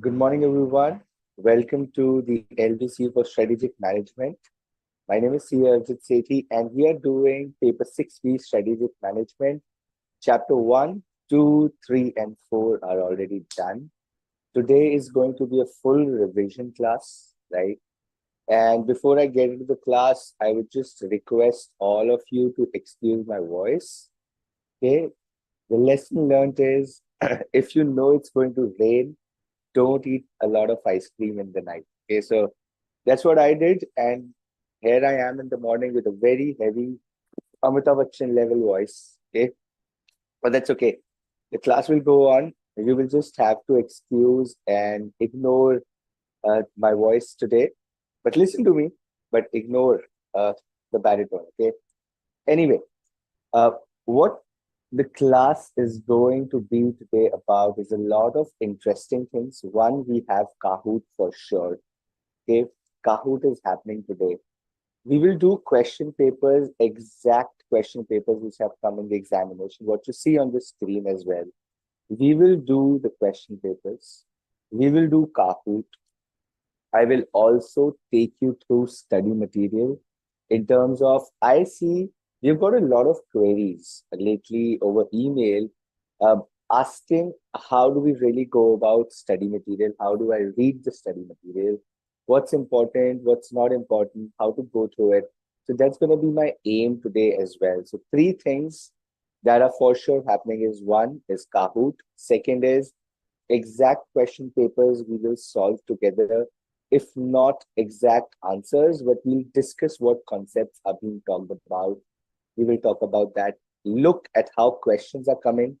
Good morning, everyone. Welcome to the LBC for Strategic Management. My name is C. Arjit Sethi, and we are doing paper 6B Strategic Management. Chapter 1, 2, 3, and 4 are already done. Today is going to be a full revision class, right? And before I get into the class, I would just request all of you to excuse my voice. Okay? The lesson learned is if you know it's going to rain, don't eat a lot of ice cream in the night. Okay, so that's what I did, and here I am in the morning with a very heavy Amitabh Bachchan level voice. Okay, but that's okay. The class will go on. You will just have to excuse and ignore my voice today, but listen to me, but ignore the baritone. Okay. Anyway, uh, what the class is going to be today about is a lot of interesting things. One, we have Kahoot for sure. Okay, Kahoot is happening today. We will do question papers, exact question papers which have come in the examination, what you see on the screen as well. We will do the question papers. We will do Kahoot. I will also take you through study material in terms of, I see you've got a lot of queries lately over email uh, asking how do we really go about study material? How do I read the study material? What's important? What's not important? How to go through it? So that's going to be my aim today as well. So three things that are for sure happening is one is Kahoot. Second is exact question papers we will solve together, if not exact answers, but we'll discuss what concepts are being talked about. We will talk about that. Look at how questions are coming.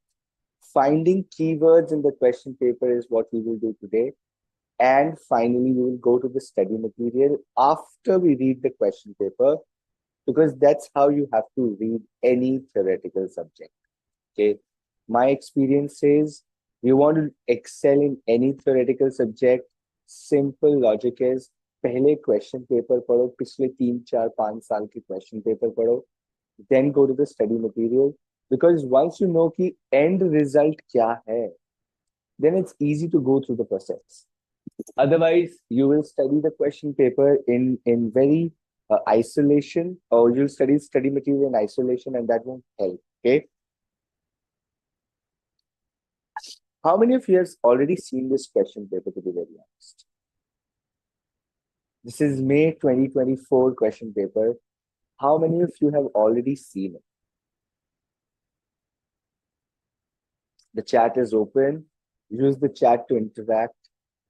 Finding keywords in the question paper is what we will do today. And finally, we will go to the study material after we read the question paper, because that's how you have to read any theoretical subject. Okay. My experience says you want to excel in any theoretical subject. Simple logic is पहले question paper पढ़ो, पिछले 3 4 5 साल के question paper पढ़ो, then go to the study material, because once you know कि end result क्या है, then it's easy to go through the process. Otherwise, you will study the question paper in very isolation, or you'll study material in isolation, and that won't help. Okay. How many of you have already seen this question paper, to be very honest? This is May 2024 question paper. How many of you have already seen it? The chat is open. Use the chat to interact.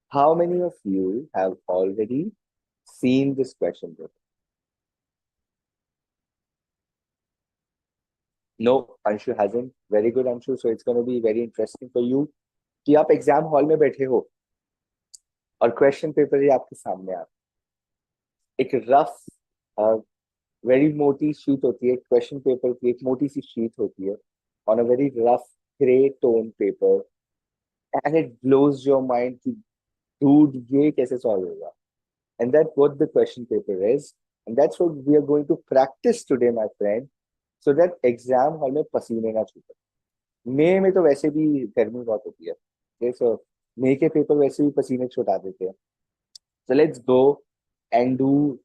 How many of you have already seen this question paper? No, Anshu hasn't. Very good, Anshu. So it's going to be very interesting for you कि आप exam hall में बैठे हो और question paper ही आपके सामने आ, एक rough very मोटी शीट होती है क्वेश्चन पेपर की, एक मोटी सी शीट होती है on a very rough grey tone paper, and it blows your mind कि डूड ये कैसे सॉल्व होगा, and that what the question paper is, and that's what we are going to practice today my friend, so that exam hall में पसीने ना छूटे. मई में तो वैसे भी गर्मी बहुत होती है, सो मई के पेपर वैसे भी पसीने छुटा देते हैं. So let's go and do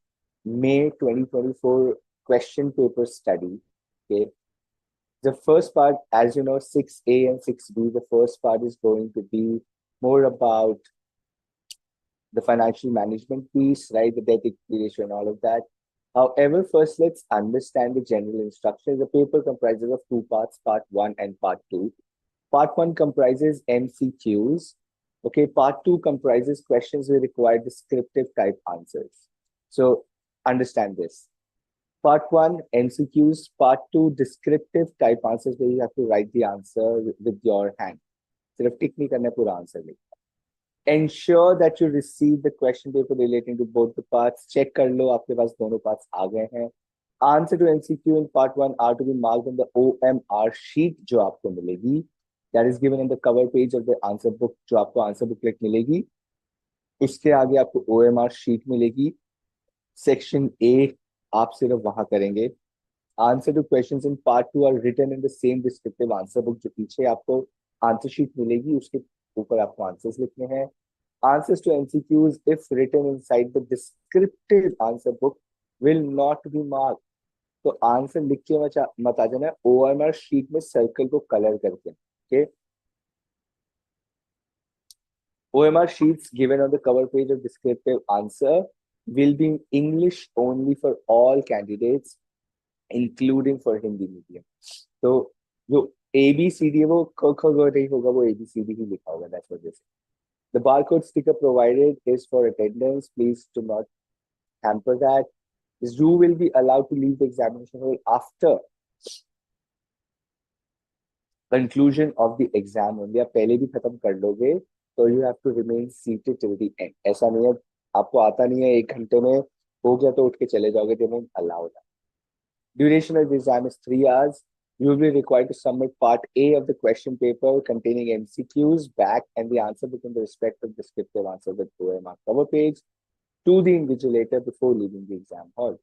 May 2024 question paper study. Okay. The first part, as you know, 6A and 6B, the first part is going to be more about the financial management piece, right? The debt equity ratio and all of that. However, first let's understand the general instructions. The paper comprises of two parts, part 1 and part 2. Part 1 comprises MCQs. Okay, part 2 comprises questions that require descriptive type answers. So understand this. Part 1 MCQs, part 2 descriptive type answers, where you have to write the answer with your hand. सिर्फ टिक नहीं करना, पूरा answer लिखना. Ensure that you receive the question paper relating to both the parts. Check कर लो आपके पास दोनों parts आ गए हैं. Answer to MCQ in part 1 are to be marked on the OMR sheet जो आपको मिलेगी. That is given in the cover page of the answer book, जो आपको answer booklet मिलेगी. उसके आगे आपको OMR sheet मिलेगी. Section A आप सिर्फ वहां करेंगे. Answer to questions in part 2 are written in the same descriptive answer book, जो पीछे आपको answer sheet मिलेगी, उसके ऊपर आपको आंसर्स लिखने हैं. Answers to MCQs, if written inside the descriptive answer book, will not be marked. तो आंसर लिख के मत आ जाना, OMR शीट में सर्कल को कलर करके. Okay. OMR sheets given on the cover page of descriptive answer will be in English only for all candidates, including for Hindi medium. तो जो ABCD है वो क ख ग नहीं होगा, वो ABCD ही लिखा होगा. That's what this is. The barcode sticker provided is for attendance. Please do not hamper that. You will be allowed to leave the examination hall after conclusion of the exam only. आप पहले भी खत्म कर लोगे तो you have to remain seated till the end. ऐसा नहीं है आपको आता नहीं है 1 घंटे में हो गया तो उठ के चले जाओगे. They won't allow that. Duration of the exam is 3 hours. You will be required to submit part A of the question paper containing MCQs back and the answer within the respective descriptive answer with OMR cover page to the invigilator before leaving the exam hall.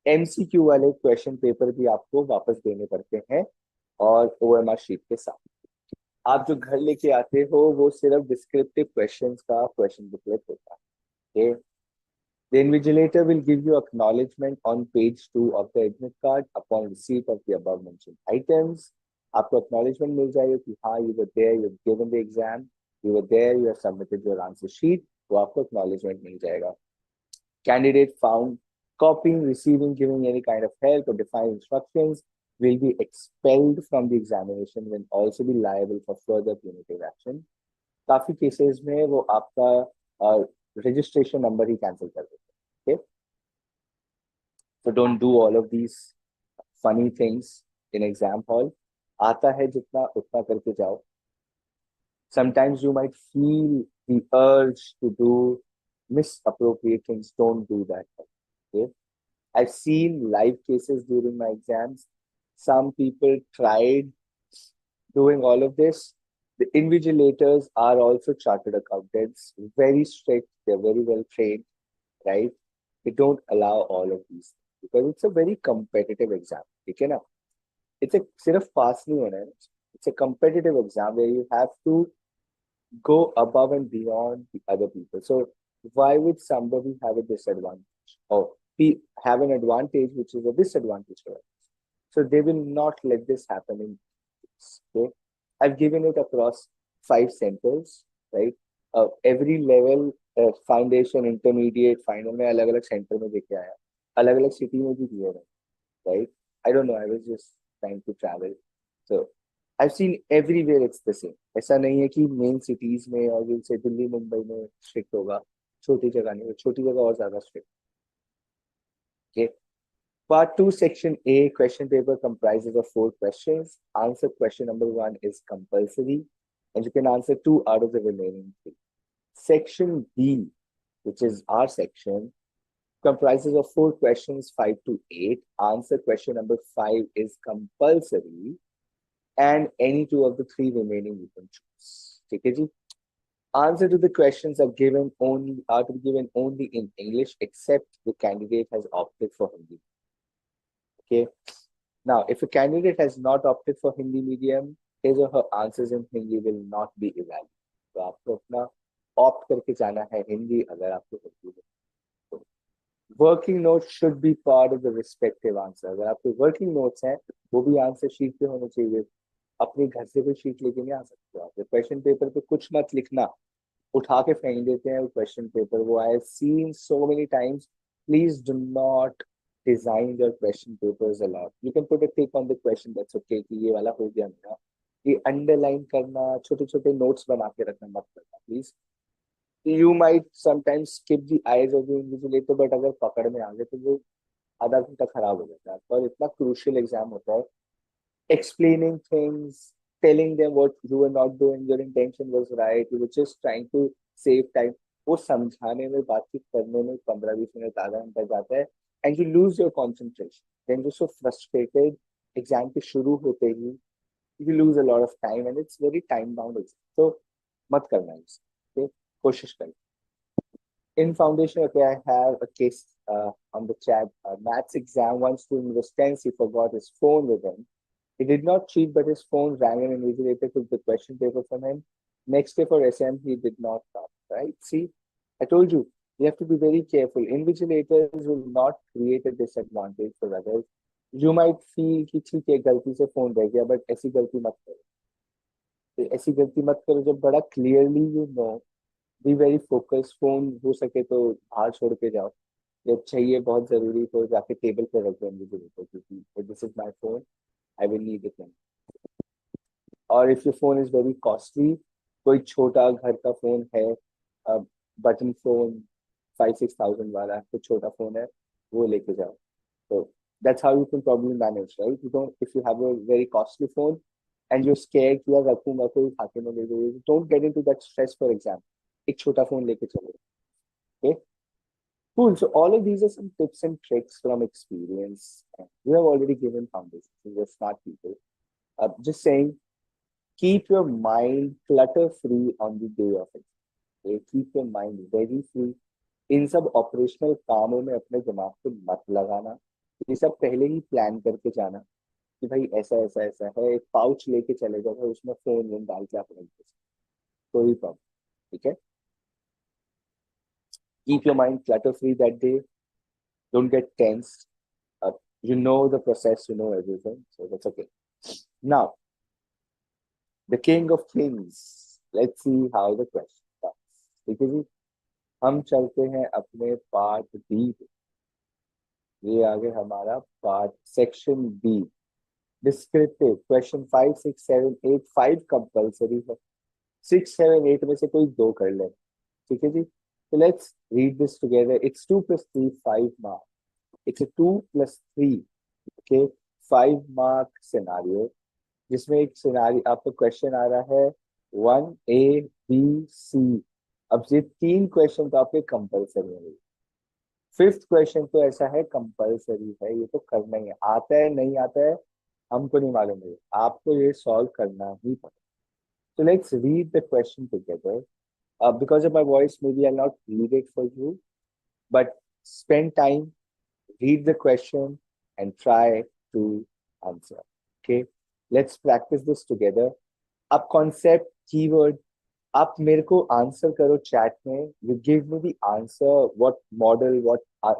MCQ वाले question paper भी आपको वापस देने पड़ते हैं और OMR sheet के साथ. आप जो घर लेके आते हो वो सिर्फ डिस्क्रिप्टिव क्वेश्चंस का क्वेश्चन बुकलेट होता है. Okay? The invigilator will give you acknowledgement on page 2 of the admit card upon receipt of the above mentioned items. आपको acknowledgement मिल जाएगा कि हाँ you were there, you've given the exam, you were there, you have submitted your answer sheet. तो आपको acknowledgement मिल जाएगा. Candidate found copying, receiving, giving any kind of help or defying instructions will be expelled from the examination and also be liable for further punitive action. काफी cases में वो आपका registration number ही cancel कर देते हैं. Okay, so don't do all of these funny things in exam hall. आता है जितना उतना करके जाओ. Sometimes you might feel the urge to do misappropriate things. Don't do that. Okay, I've seen live cases during my exams. Some people tried doing all of this. The invigilators are also chartered accountants, very strict, they're very well trained, right? They don't allow all of these because it's a very competitive exam. Okay, na? It's a sort of pass nahi hona hai. It's a competitive exam where you have to go above and beyond the other people. So why would somebody have a disadvantage or have an advantage which is a disadvantage for us? So they will not let this happen in this. Okay? I've given it across 5 centers, right? Every level, foundation, intermediate, final में अलग-अलग center में देके आया, अलग-अलग city में भी दिए हैं, right? I don't know. I was just trying to travel, so I've seen everywhere it's the same. ऐसा नहीं है कि main cities में और जैसे दिल्ली, मुंबई में strict होगा, छोटी जगह नहीं, छोटी जगह और ज़्यादा strict. Okay. Part 2, Section A, question paper comprises of 4 questions. Answer question number 1 is compulsory, and you can answer 2 out of the remaining 3. Section B, which is our section, comprises of 4 questions, 5 to 8. Answer question number 5 is compulsory, and any 2 of the 3 remaining you can choose. Okay, ji? Answer to the questions are to be given only in English, except the candidate has opted for Hindi. Okay. Now, if a candidate has not opted for Hindi medium, his or her answers in Hindi will not be evaluated. तो आपको अपना opt करके जाना है हिंदी अगर आपको हिंदी है. तो working notes should be part of the respective answer. अगर आपके working notes हैं, वो भी answer sheet पे होने चाहिए. अपने घर से कोई sheet लेके नहीं आ सकते हो. आप question paper पे कुछ मत लिखना, उठा के फेंक देते हैं वो question paper. वो I have seen so many times. Please do not design your question papers a lot. You can put a tick on the question, that's okay कि ये वाला हो गया मेरा. ये underline करना, छोटे-छोटे notes बना के रखना मत करना, please. You might sometimes skip the eyes of the invigilator, but अगर पकड़ में आ गए तो वो आधा घंटा खराब हो जाता है. और इतना crucial exam होता है. Explaining things, telling them what you were not doing, your intention was right, you were just trying to save time. वो समझाने में, बातचीत करने में 15-20 मिनट, आधा घंटा जाता है. And you lose your concentration. Then you're so frustrated. Exam के शुरू होते ही you lose a lot of time, and it's very time bound exam. So मत करना इसे. Okay, कोशिश करें. In foundation, okay, I have a case on the chat. Maths exam. One student was tense. He forgot his phone with him. He did not cheat, but his phone rang and invigilator took the question paper from him. Next day for SM, he did not come. right? See, I told you have to be very careful. Invigilators will not create a disadvantage for others. You might feel कि ठीक है गलती से phone रह गया, but ऐसी गलती मत करो, ऐसी गलती मत करो जब बड़ा clearly you know. Be very focus, phone हो सके तो बाहर छोड़ के जाओ, जब चाहिए बहुत जरूरी तो जाके टेबल पे रख दो इन्विजिलेटर, क्योंकि this is my phone, I will need it. और if your phone is very costly, कोई छोटा घर का फोन है, बटन फोन 5-6 thousand वाला कुछ छोटा फोन है, वो लेके जाओ। तो that's how you can probably manage, right? You don't, if you have a very costly phone and you're scared कि यार रखूंगा कोई खाते में ले जाए, don't get into that stress for exam। एक छोटा फोन लेके चलो। Okay, cool. So all of these are some tips and tricks from experience. You have already given foundation, you're smart people. Just saying, keep your mind clutter free on the day of it। Okay? Keep your mind very free। इन सब operational कामों में अपने दिमाग को मत लगाना। ये सब पहले ही प्लान करके जाना कि भाई ऐसा ऐसा ऐसा है, एक पाउच लेके चले जाओ, उसमें फोन वोन डाल के आप रख दो, कोई प्रॉब्लम। ठीक है, keep your mind clutter free that day, don't get tensed. You know the process, you know everything, so that's okay. Now, the king of kings, let's see how the question comes, because हम चलते हैं अपने part B. ये आगे हमारा part section B, descriptive question 5, 6, 7, 8। 5 compulsory है, 6, 7, 8 में से कोई 2 कर ले। ठीक है जी, तो let's read this together. It's 2 + 3 5 mark, it's 2 + 3, okay, 5 mark scenario, जिसमें एक सिनारियो आपका क्वेश्चन आ रहा है 1 A B C। अब ये 3 क्वेश्चन तो आपके कंपल्सरी है। 5th क्वेश्चन तो ऐसा है कंपल्सरी है, ये तो करना ही है, आता है नहीं आता है हमको नहीं मालूम है, आपको ये सॉल्व करना ही पड़ेगा। So let's read the question together. Because of my voice, maybe I'll not read it for you, but spend time, read the question, and try to answer. Okay, let's practice this together. अब concept, keyword, आप मेरे को answer करो chat में। You give me the answer, what model,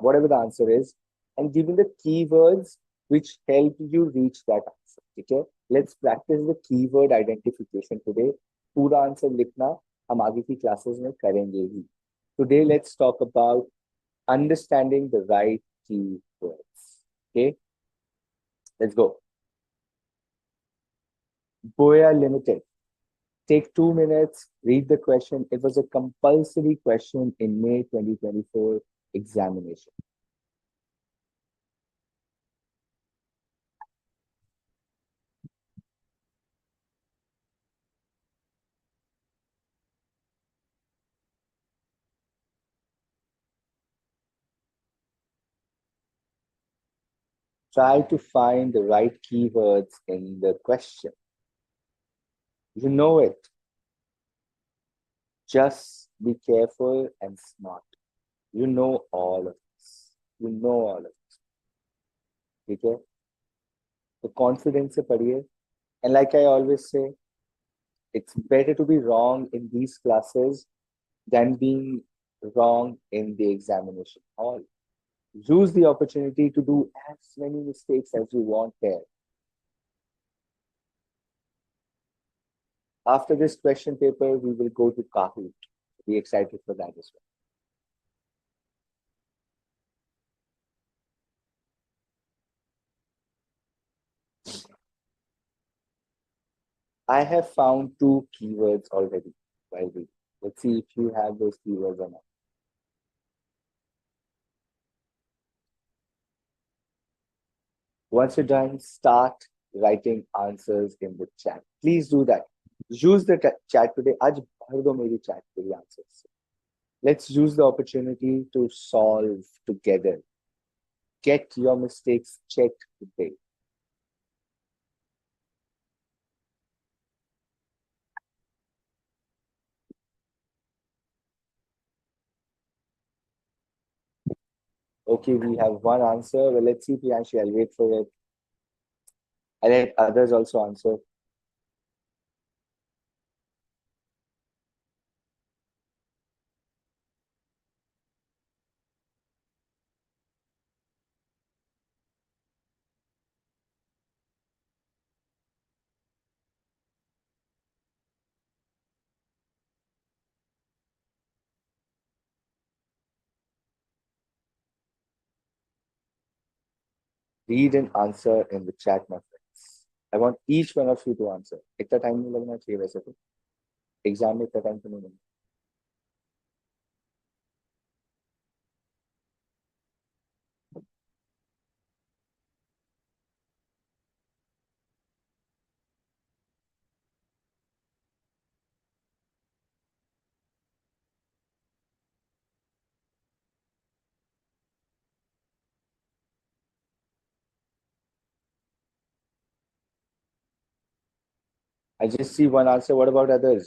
whatever the answer is, and give me the keywords which help you reach that answer। ठीक है, let's practice the keyword identification today। पूरा answer लिखना हम आगे की classes में करेंगे ही। Today let's talk about understanding the right keywords। Okay, let's go। Boya Limited, take 2 minutes, read the question. It was a compulsory question in May 2024 examination. Try to find the right keywords in the question. You know it. Just be careful and smart. You know all of this. You know all of this. ठीक है, तो confidence से पढ़िए। And like I always say, it's better to be wrong in these classes than being wrong in the examination hall। Use the opportunity to do as many mistakes as you want there. After this question paper, we will go to Kahoot. Be excited for that as well. I have found 2 keywords already while reading. Let's see if you have those keywords or not. Once you're done, start writing answers in the chat। Please do that। Use the chat today। आज भर दो मेरी chat के लिए answers। Let's use the opportunity to solve together। Get your mistakes checked today। Okay, we have one answer. Well, let's see, Priyanshi, I'll wait for it. I'll let others also answer. Read and answer in the chat, my friends. I want each one of you to answer. इतना time नहीं लगना चाहिए वैसे तो. Exam में इतना time तो नहीं लगना. I just see one answer. What about others?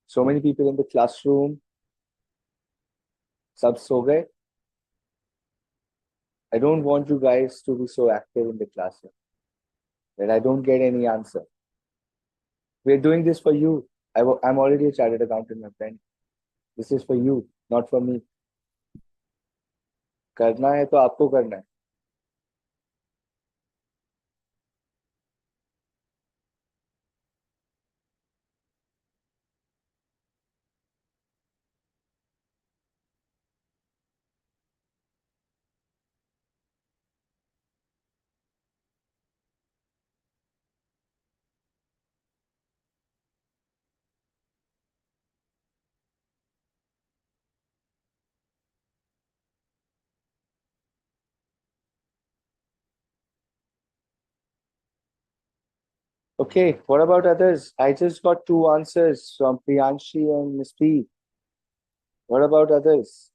So many people in the classroom. सब सो गए. I don't want you guys to be so active in the classroom that I don't get any answer. We're doing this for you. I'm already a chartered accountant, my friend. This is for you, not for me. करना है तो आपको करना है. Okay, what about others? I just got two answers from Priyanshi and Miss P. What about others?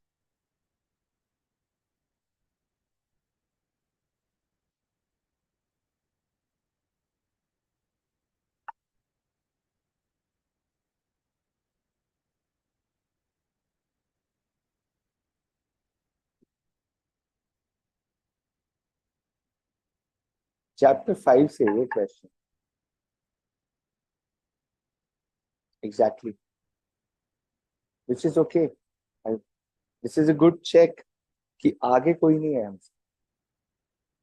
Chapter 5 से ये question. Exactly. Which is okay. This is a good check कि आगे कोई नहीं है हमसे.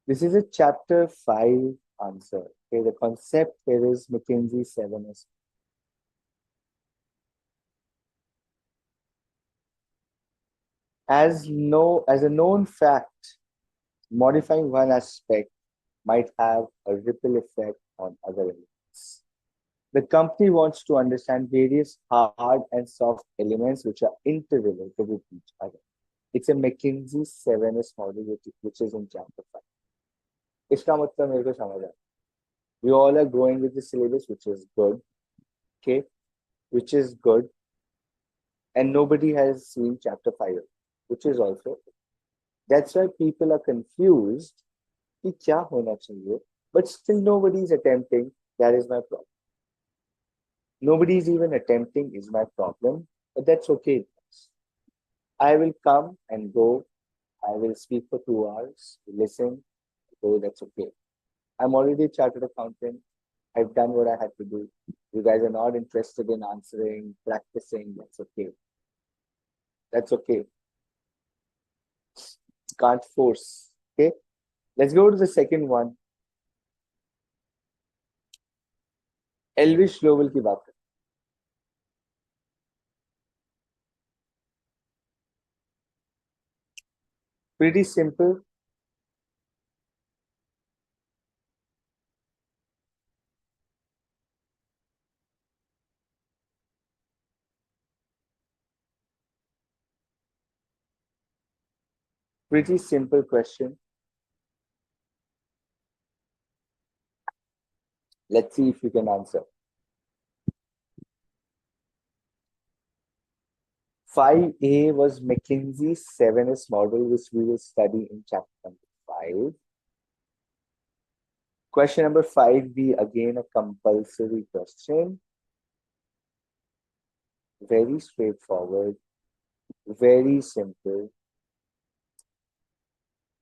This is a chapter 5 answer. Okay, the concept here is McKinsey 7S. As a known fact, modifying one aspect might have a ripple effect on other elements. The company wants to understand various hard and soft elements which are interrelated with each other. It's a McKinsey 7S model which is in chapter 5. इसका मतलब मेरे को समझ आया. We all are going with the syllabus, which is good. Okay, which is good. And nobody has seen chapter 5, which is also. That's why people are confused कि क्या होना चाहिए, but still nobody is attempting. That is my problem. Nobody is even attempting is my problem, but that's okay. I will come and go. I will speak for 2 hours, listen, go, that's okay. I'm already a chartered accountant. I've done what I had to do. You guys are not interested in answering, practicing, that's okay. That's okay. Can't force. Okay. Let's go to the second one. Elvish Global की बात करें. Pretty simple. Pretty simple question. Let's see if you can answer. 5A was McKinsey's 7S model, which we will study in chapter number 5. Question number 5B, again a compulsory question. Very straightforward, very simple.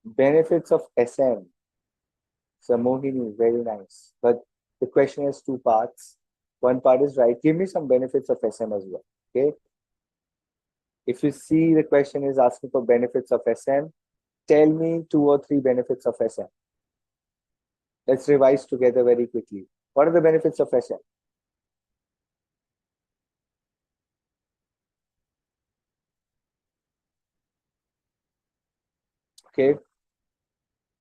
Benefits of SM. Samohini, very nice. But the question has two parts. One part is right. Give me some benefits of SM as well. Okay. If you see the question is asking for benefits of SM, tell me 2 or 3 benefits of SM. Let's revise together very quickly. What are the benefits of SM? Okay.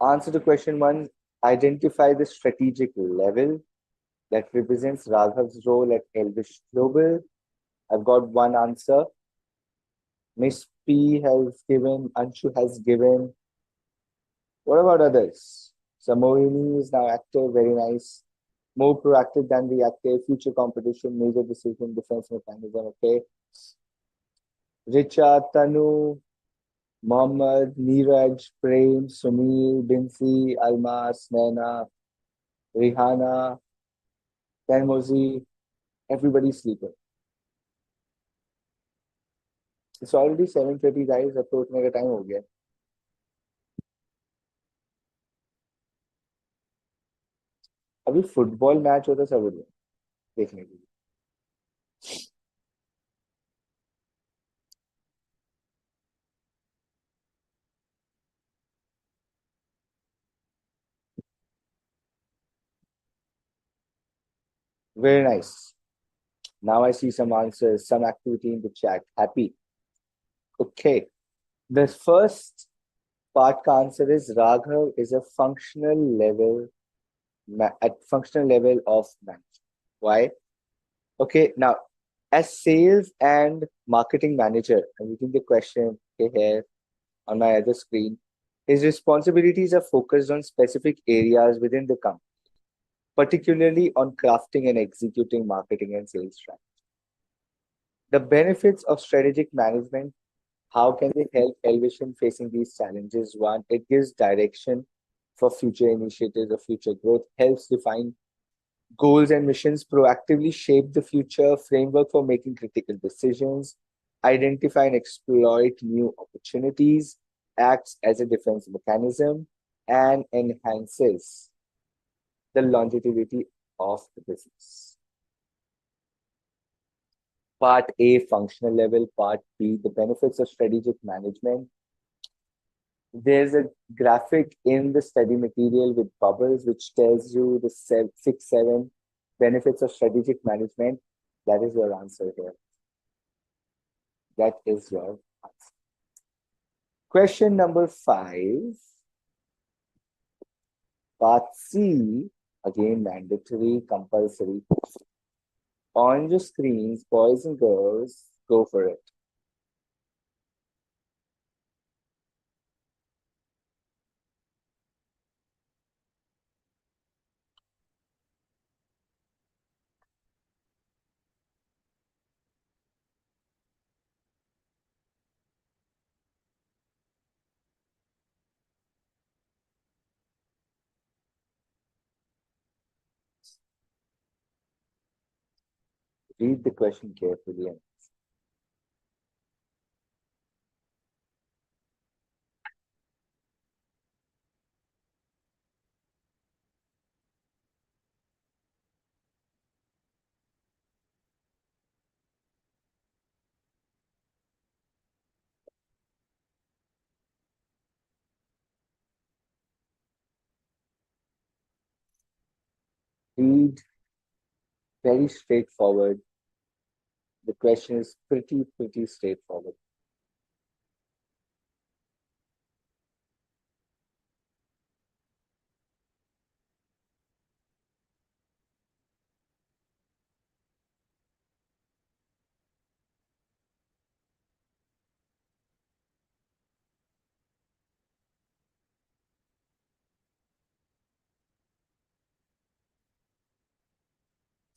Answer to question one. Identify the strategic level that represents Raghav's role at Elvish Global. I've got one answer. Miss P has given, Anshu has given. What about others? Samohini is now active, very nice. More proactive than reactive, future competition, major decision, defense mechanism, okay. Richa, Tanu, Mohammed, Neeraj, Prem, Sunil, Binsi, Almas, Naina, Rihanna, Tanmozi, everybody's sleeping. It's already 7:30 guys, अब तो उठने का time हो गया. अभी football match होता सब उठ गए देखने के लिए. Very nice. Now I see some answers, some activity in the chat. Happy. Okay. The first part का answer is Raghav is a functional level at functional level of management. Why? Okay, now as sales and marketing manager, I'm reading the question here on my other screen. His responsibilities are focused on specific areas within the company, particularly on crafting and executing marketing and sales strategy. The benefits of strategic management, how can they help Elvision facing these challenges? One, it gives direction for future initiatives or future growth, helps define goals and missions, proactively shape the future, framework for making critical decisions, identify and exploit new opportunities, acts as a defense mechanism, and enhances the longevity of the business. Part A, functional level. Part B, the benefits of strategic management. There's a graphic in the study material with bubbles, which tells you the 7 benefits of strategic management. That is your answer here. That is your answer. Question number 5. Part C, again mandatory, compulsory. On your screens, boys and girls, go for it. Read the question carefully. Read, very straightforward. The question is pretty straightforward.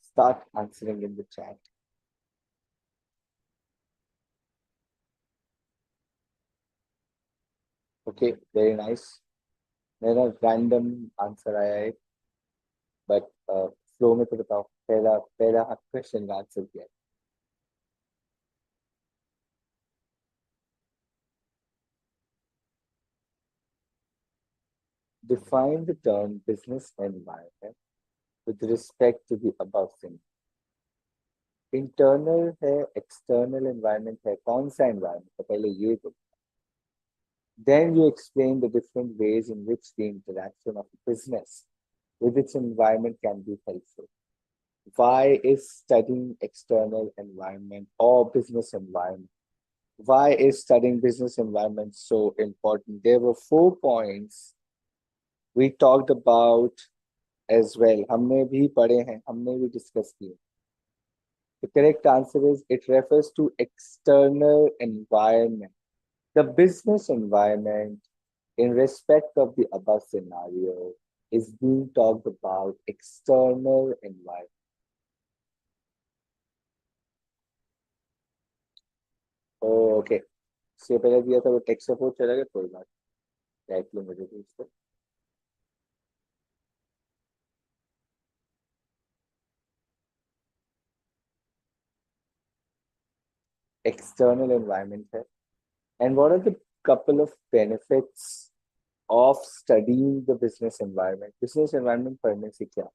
Start answering in the chat. Okay, very nice. मेरा random answer आया है, but flow में तो बताओ पहला पहला question का answer क्या है? Define the term business environment with respect to the above thing. Internal है, external environment है, कौन सा environment है? पहले ये तो. Then you explain the different ways in which the interaction of a business with its environment can be helpful. Why is studying external environment or business environment? Why is studying business environment so important? There were 4 points we talked about as well. हमने भी पढ़े हैं, हमने भी discuss किए. The correct answer is it refers to external environment. The business environment in respect of the above scenario is being talked about external environment. Okay. से पहले दिया था वो टेक्स्ट सपोर्ट चला गया कोई बात राइट लो मुझे भी इसको external environment है. And what are the couple of benefits of studying the business environment? Business environment पढ़ने से क्या?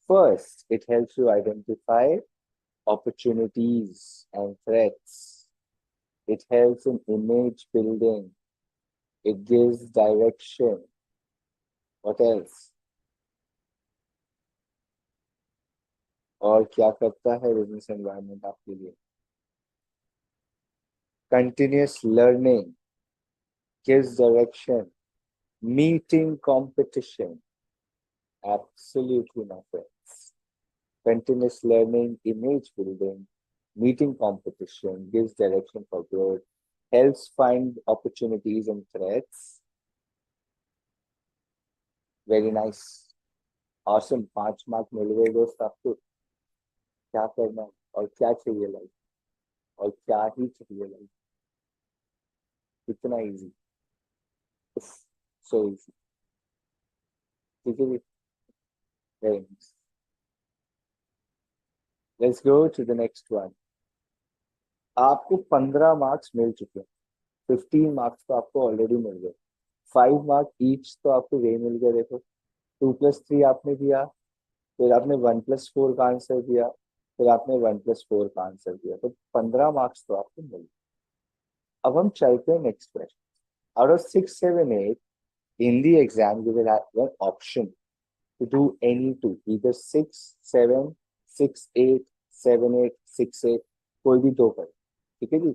First, it helps you identify opportunities and threats. It helps in image building. It gives direction. What else? और क्या करता है business environment आपके लिए? Continuous learning gives direction. Meeting competition. Absolutely, my friends. Continuous learning, image building, meeting competition, gives direction for growth, helps find opportunities and threats. Very nice. Awesome. 5 mark मिल गए दोस्त आपको. क्या करना है और क्या चाहिए लाइफ और क्या ही चाहिए लाइफ. इतना इजी. So easy. ठीक है जी. Very nice. Let's go to the next one. आपको 15 मार्क्स मिल चुके हैं. 15 मार्क्स तो आपको ऑलरेडी मिल गए. 5 मार्क ईच तो आपको वे मिल गए. देखो 2+3 आपने दिया, फिर आपने 1+4 का आंसर दिया, फिर आपने 1+4 का आंसर दिया, तो 15 मार्क्स तो आपको मिल गए. अब हम चलते हैं next question. Out of 6, 7, 8 in the exam you will have one option to do any two, either 6, 7, 6, 8, 7, 8, 6, 8, कोई भी दो कर. ठीक है जी.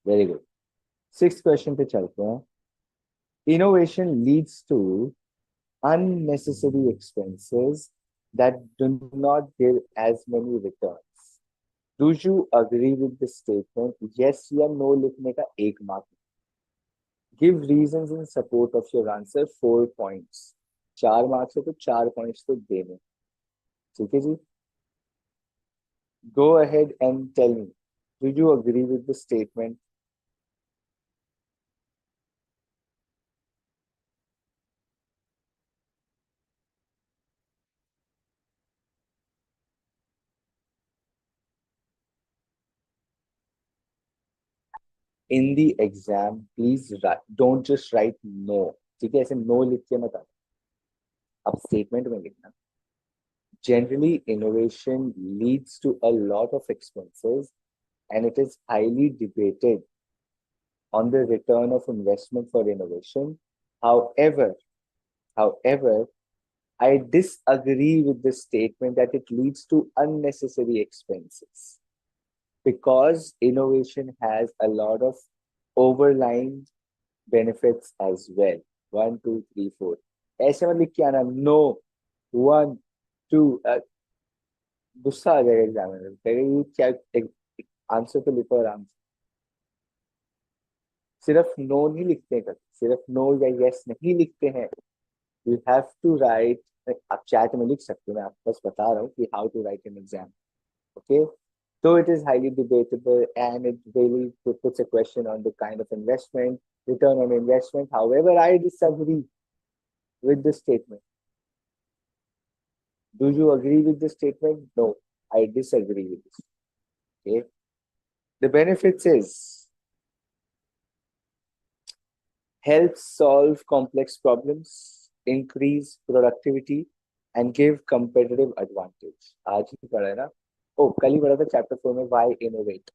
Very good. 6th क्वेश्चन पे चलते हैं. Innovation leads to unnecessary expenses that do not give as many returns. Do you agree with this statement? Yes या no लिखने का 1 mark. Give reasons in support of your answer. 4 points. 4 marks है तो 4 points तो देने. ठीक है जी. Go ahead and tell me. Do you agree with the statement? In the exam, please don't just write no. ठीक है, ऐसे no लिख के मत आना. अब statement में लिखना. Generally, innovation leads to a lot of expenses, and it is highly debated on the return of investment for innovation. However, I disagree with the statement that it leads to unnecessary expenses because innovation has a lot of overlying benefits as well. 1, 2, 3, 4. ऐसे मत लिख के आना no 1, 2. गुस्सा आ जाएगा examiner. कहेगा क्या answer तो लिखो आराम से. सिर्फ नो नहीं लिखते हैं. सिर्फ नो या यस नहीं लिखते हैं. You have to write. आप चैट में लिख सकते हो. मैं आपको बस बता रहा हूँ कि how to write an exam. Okay. So it is highly debatable and it really puts a question on the kind of investment, return on investment. However, I disagree with this statement. Do you agree with this statement? No, I disagree with this. Okay. The benefits is help solve complex problems, increase productivity, and give competitive advantage. आज ही पढ़ा है ना. कल ही पढ़ा था chapter 4 में why innovate.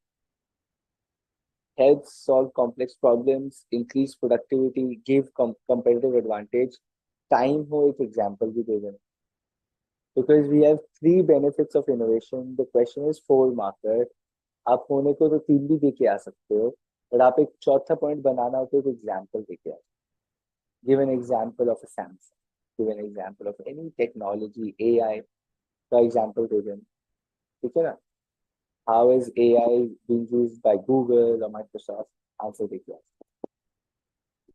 Helps solve complex problems, increase productivity, give competitive advantage. Time हो एक example भी दे देना. Because we have 3 benefits of innovation. The question is 4 marker. आप होने को तो 3 भी दे के आ सकते हो, but आप एक चौथा पॉइंट बनाना हो तो एक एग्जाम्पल दे के आ. Give an example of a Samsung. Give an example of any technology, AI, for example, given. Okay, how is AI being used by Google or Microsoft? Answer the question.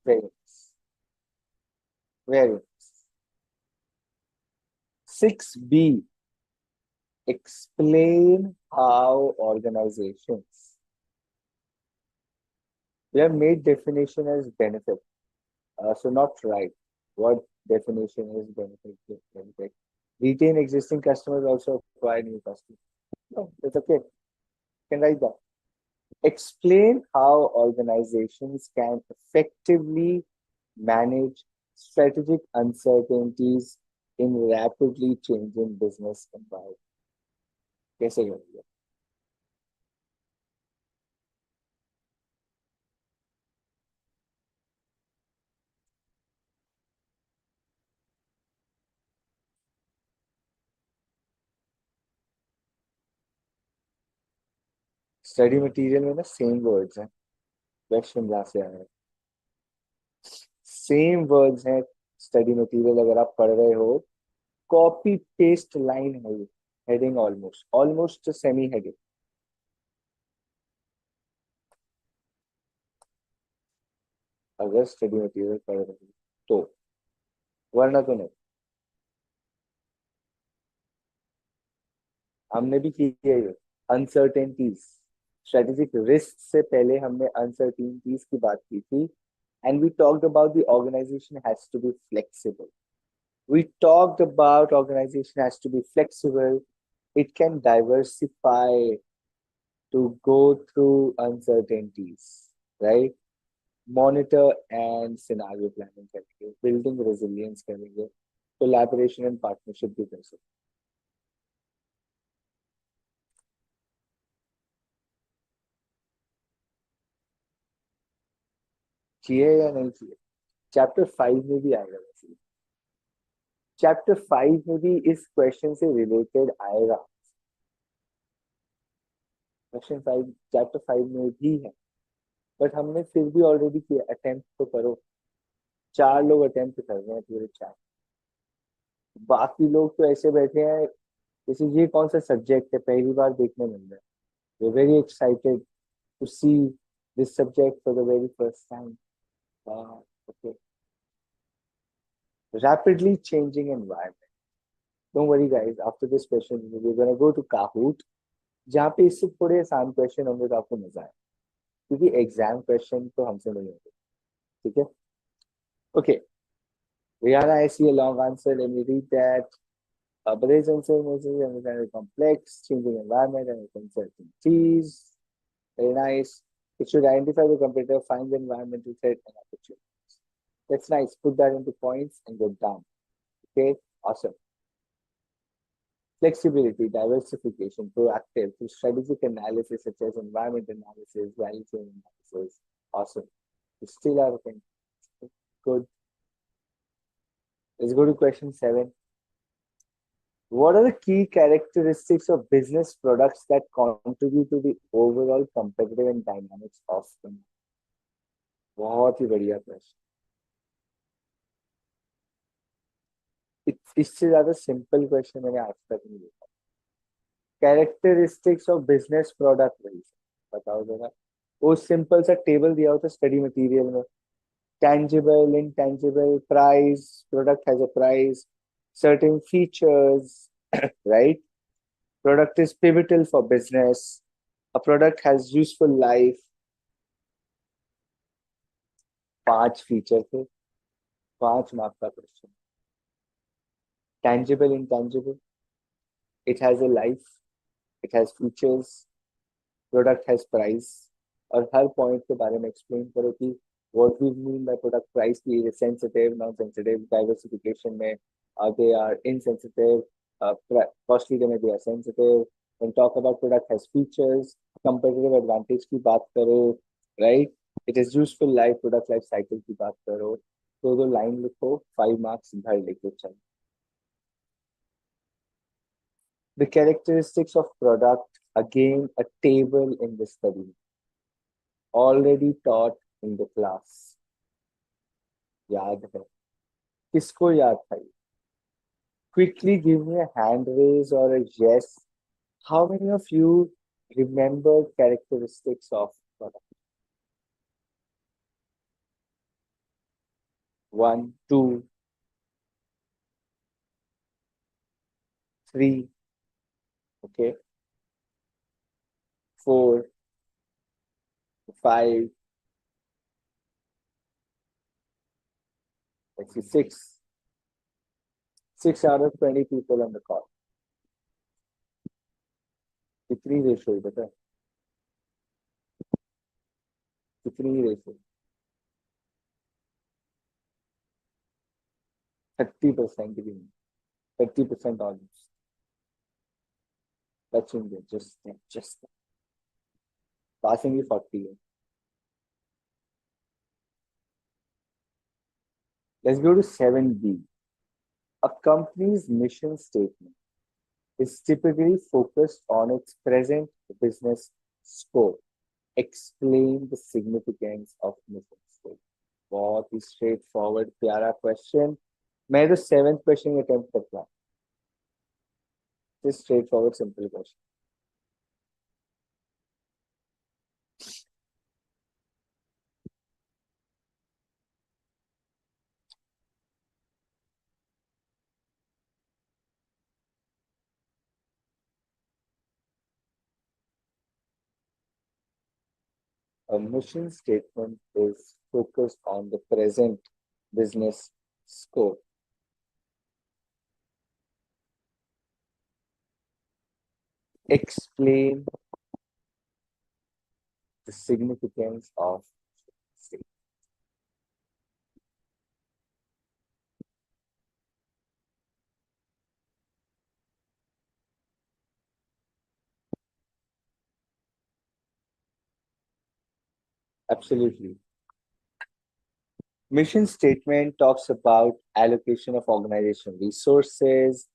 Very nice. Very nice. 6B, explain how organizations. We have made definition as benefit. So not right. What definition is benefit? Benefit. Retain existing customers, also acquire new customers. No, that's okay. You can write that. Explain how organizations can effectively manage strategic uncertainties in rapidly changing business environment. कैसे करेंगे? Study material में ना same words हैं, question जहाँ से आए हैं same words हैं. स्टडी मटेरियल अगर आप पढ़ रहे हो, कॉपी पेस्ट लाइन है ये. Heading almost almost semi heading. अगर स्टडी मटेरियल पढ़ रहे हो तो, वरना तो नहीं. हमने भी की है ये अनसर्टेनिटीज. स्ट्रेटेजिक रिस्क से पहले हमने अनसर्टेनिटीज की बात की थी. And we talked about the organization has to be flexible. We talked about organization has to be flexible. It can diversify to go through uncertainties, right? Monitor and scenario planning करेंगे, building resilience करेंगे, collaboration and partnership भी कर सकते. किए या नहीं किए, chapter 5 में भी आएगा. वैसे चैप्टर 5 में भी इस क्वेश्चन से रिलेटेड आएगा. क्वेश्चन 5 चैप्टर 5 में भी है, बट हमने फिर भी ऑलरेडी किया. अटेम्प्ट तो करो. 4 लोग अटेम्प्ट कर रहे हैं पूरे 4. बाकी लोग तो ऐसे बैठे हैं जैसे ये कौन सा सब्जेक्ट है, पहली बार देखने मिल रहा है. वे very excited to see this subject for the very first time. Okay. Rapidly changing environment. Don't worry guys, after this question we're going to go to Kahoot, जहाँ पे इससे थोड़े आसान क्वेश्चन होंगे तो आपको मजा आए, क्योंकि एग्जाम क्वेश्चन तो हमसे नहीं होंगे. ठीक है. Okay. Rihanna, I see a long answer. Let me read that. But there is uncertainty and very complex, changing environment and uncertainties. Very nice. It should identify the competitor, find the environmental threat and opportunities. That's nice. Put that into points and go down. Okay. Awesome. Flexibility, diversification, proactive, through strategic analysis such as environment analysis, value chain analysis. Awesome. You still are okay. Good. Let's go to question 7. What are the key characteristics of business products that contribute to the overall competitive and dynamics of them? बहुत ही बढ़िया प्रश्न. इससे ज्यादा simple question मैंने आज तक नहीं देखा. Characteristics of business product. वही बताओ जरा. वो सिंपल सा टेबल दिया होता स्टडी मटेरियल में. tangible, intangible, price, product has a price, certain features, right? Product is pivotal for business. A product has useful life. 5 feature थे, 5 मार्क का question. Tangible, intangible. It has a life. It has features. Product has price. और हर point के बारे में explain करो कि what we mean by product price is sensitive, non-sensitive, diversification में they are insensitive, costly में they are sensitive. When talk about product has features, competitive advantage की बात करो, right? It is useful life, product life cycle की बात करो. तो दो लाइन लिखो, 5 मार्क्स भर लेके चलो. The characteristics of product, again a table in the study, already taught in the class. याद है? किसको याद था ये? Quickly give me a hand raise or a yes. How many of you remember characteristics of product? One, two, three, okay, four, five, let's see, six. 6 out of 20 people on the call. कितनी ratio है बता? कितनी ratio? 30% भी नहीं, 30% almost. Touching it, just passing भी 40 है. Let's go to 7B. A company's mission statement is typically focused on its present business scope. Explain the significance of mission statement. बहुत ही straight forward प्यारा question. मैं तो 7th question attempt करता हूँ. Straight forward simple question. A mission statement is focused on the present business scope. Explain the significance of statement. Absolutely. Mission statement talks about allocation of organization resources,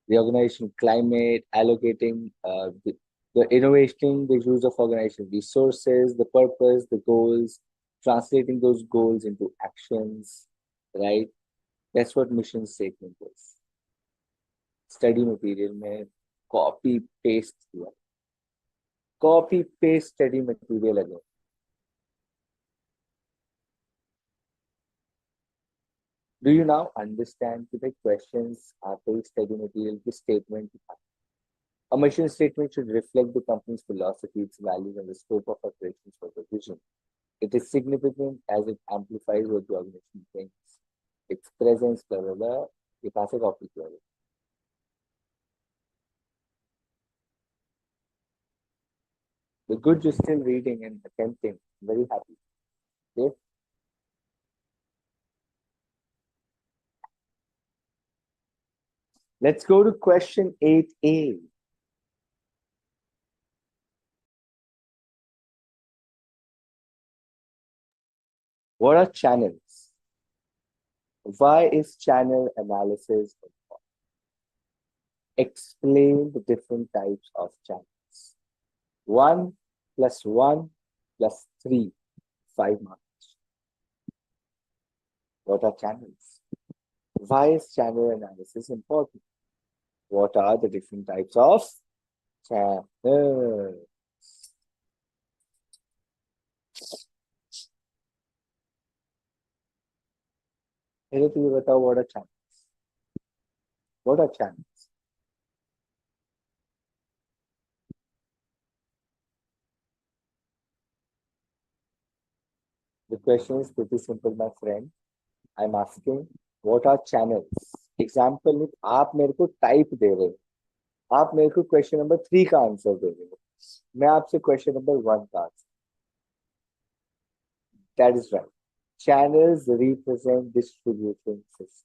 the organization climate, allocating the innovating the use of organization resources, the purpose, the goals, translating those goals into actions, right? That's what mission statement is. Study material में copy paste किया. Copy paste study material again. Do you now understand the questions are based study material की statement? A mission statement should reflect the company's philosophy, its values, and the scope of operations for the vision. It is significant as it amplifies what the organization thinks. Its presence, blah, blah, blah. ये कहाँ से copy किया है? The good you're still reading and attempting. I'm very happy. Okay? Let's go to question 8A. What are channels? Why is channel analysis important? Explain the different types of channels. 1 plus 1 plus 3, 5 marks. What are channels? Why is channel analysis important? What are the different types of channels? पहले तो ये बताओ, what are channels? What are channels? The question is pretty simple, my friend. I'm asking, what are channels? Example में आप मेरे को type दे रहे हो, आप मेरे को क्वेश्चन नंबर 3 का आंसर दे रहे हो, मैं आपसे क्वेश्चन नंबर 1 का answer. That is right. Channels represent distribution system.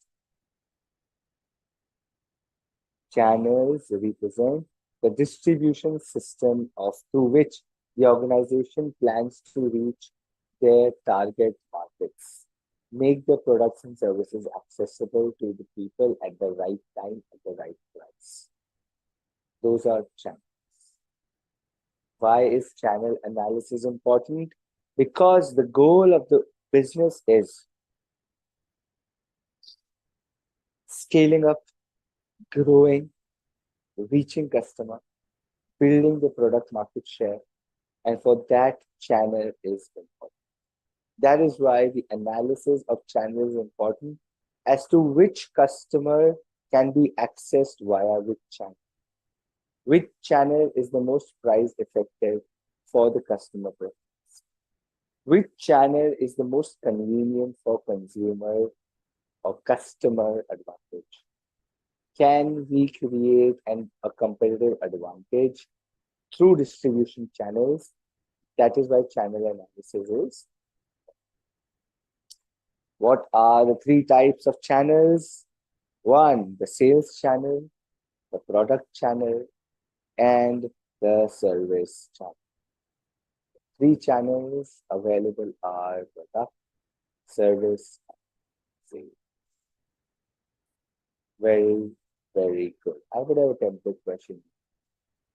Channels represent the distribution system of through which the organization plans to reach their target markets, make their products and services accessible to the people at the right time at the right price. Those are channels. Why is channel analysis important? Because the goal of the business is scaling up, growing, reaching customer, building the product market share, and for that, channel is important. That is why the analysis of channel is important as to which customer can be accessed via which channel. Which channel is the most price effective for the customer preference? Which channel is the most convenient for consumer or customer advantage? Can we create a competitive advantage through distribution channels? That is why channel analysis is. What are the three types of channels? One, the sales channel, the product channel, and the service channel. Three channels available are product, service, and sales. Very, very good. I would have attempted question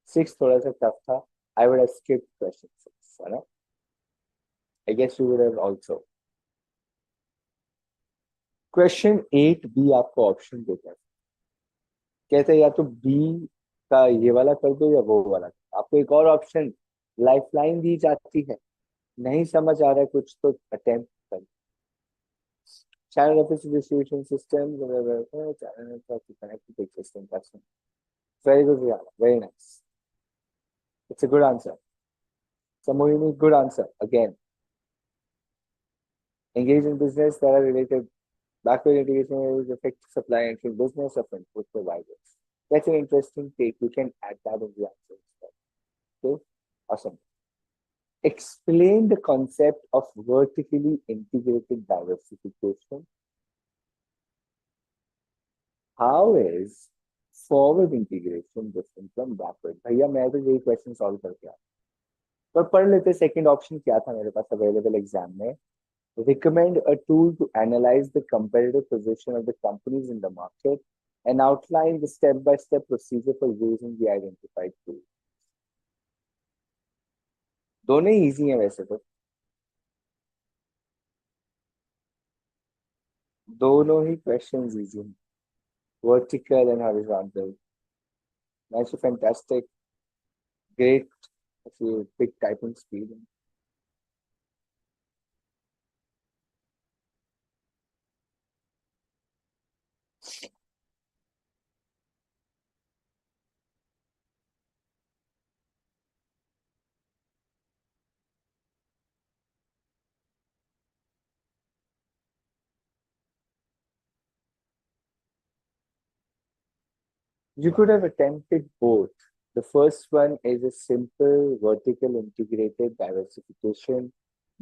6 थोड़ा सा tough था. I would have skipped question 6. है ना? I guess you would have also. Question 8B आपको option देता है. कहते हैं या तो B का ये वाला कर दो या वो वाला. आपको एक और ऑप्शन लाइफलाइन दी जाती है. नहीं समझ आ रहा है कुछ तो अटेम्प्ट कर. Channel office distribution system, channel to connect to the existing customer. Very good, Rihanna. Very nice. It's a good answer. Samohini, good answer. Again. Engage in business that are related. Backward integration is effective supply and business of input providers. That's an interesting take. You can add that in the answer. Okay, awesome. Explain the concept of vertically integrated diversification. How is forward integration different from backward? भैया मैं तो यही question solve करके आया. तो पढ़ लेते. Second option क्या था मेरे पास अवेलेबल एग्जाम में? Recommend a tool to analyze the competitive position of the companies in the market and outline the step-by-step procedure for using the identified tool. दोनों ही इजी हैं वैसे तो. दोनों ही क्वेश्चंस इजी हैं. Vertical and horizontal. That's fantastic. Great. If you pick typing speed. You could have attempted both. The first one is a simple vertical integrated diversification,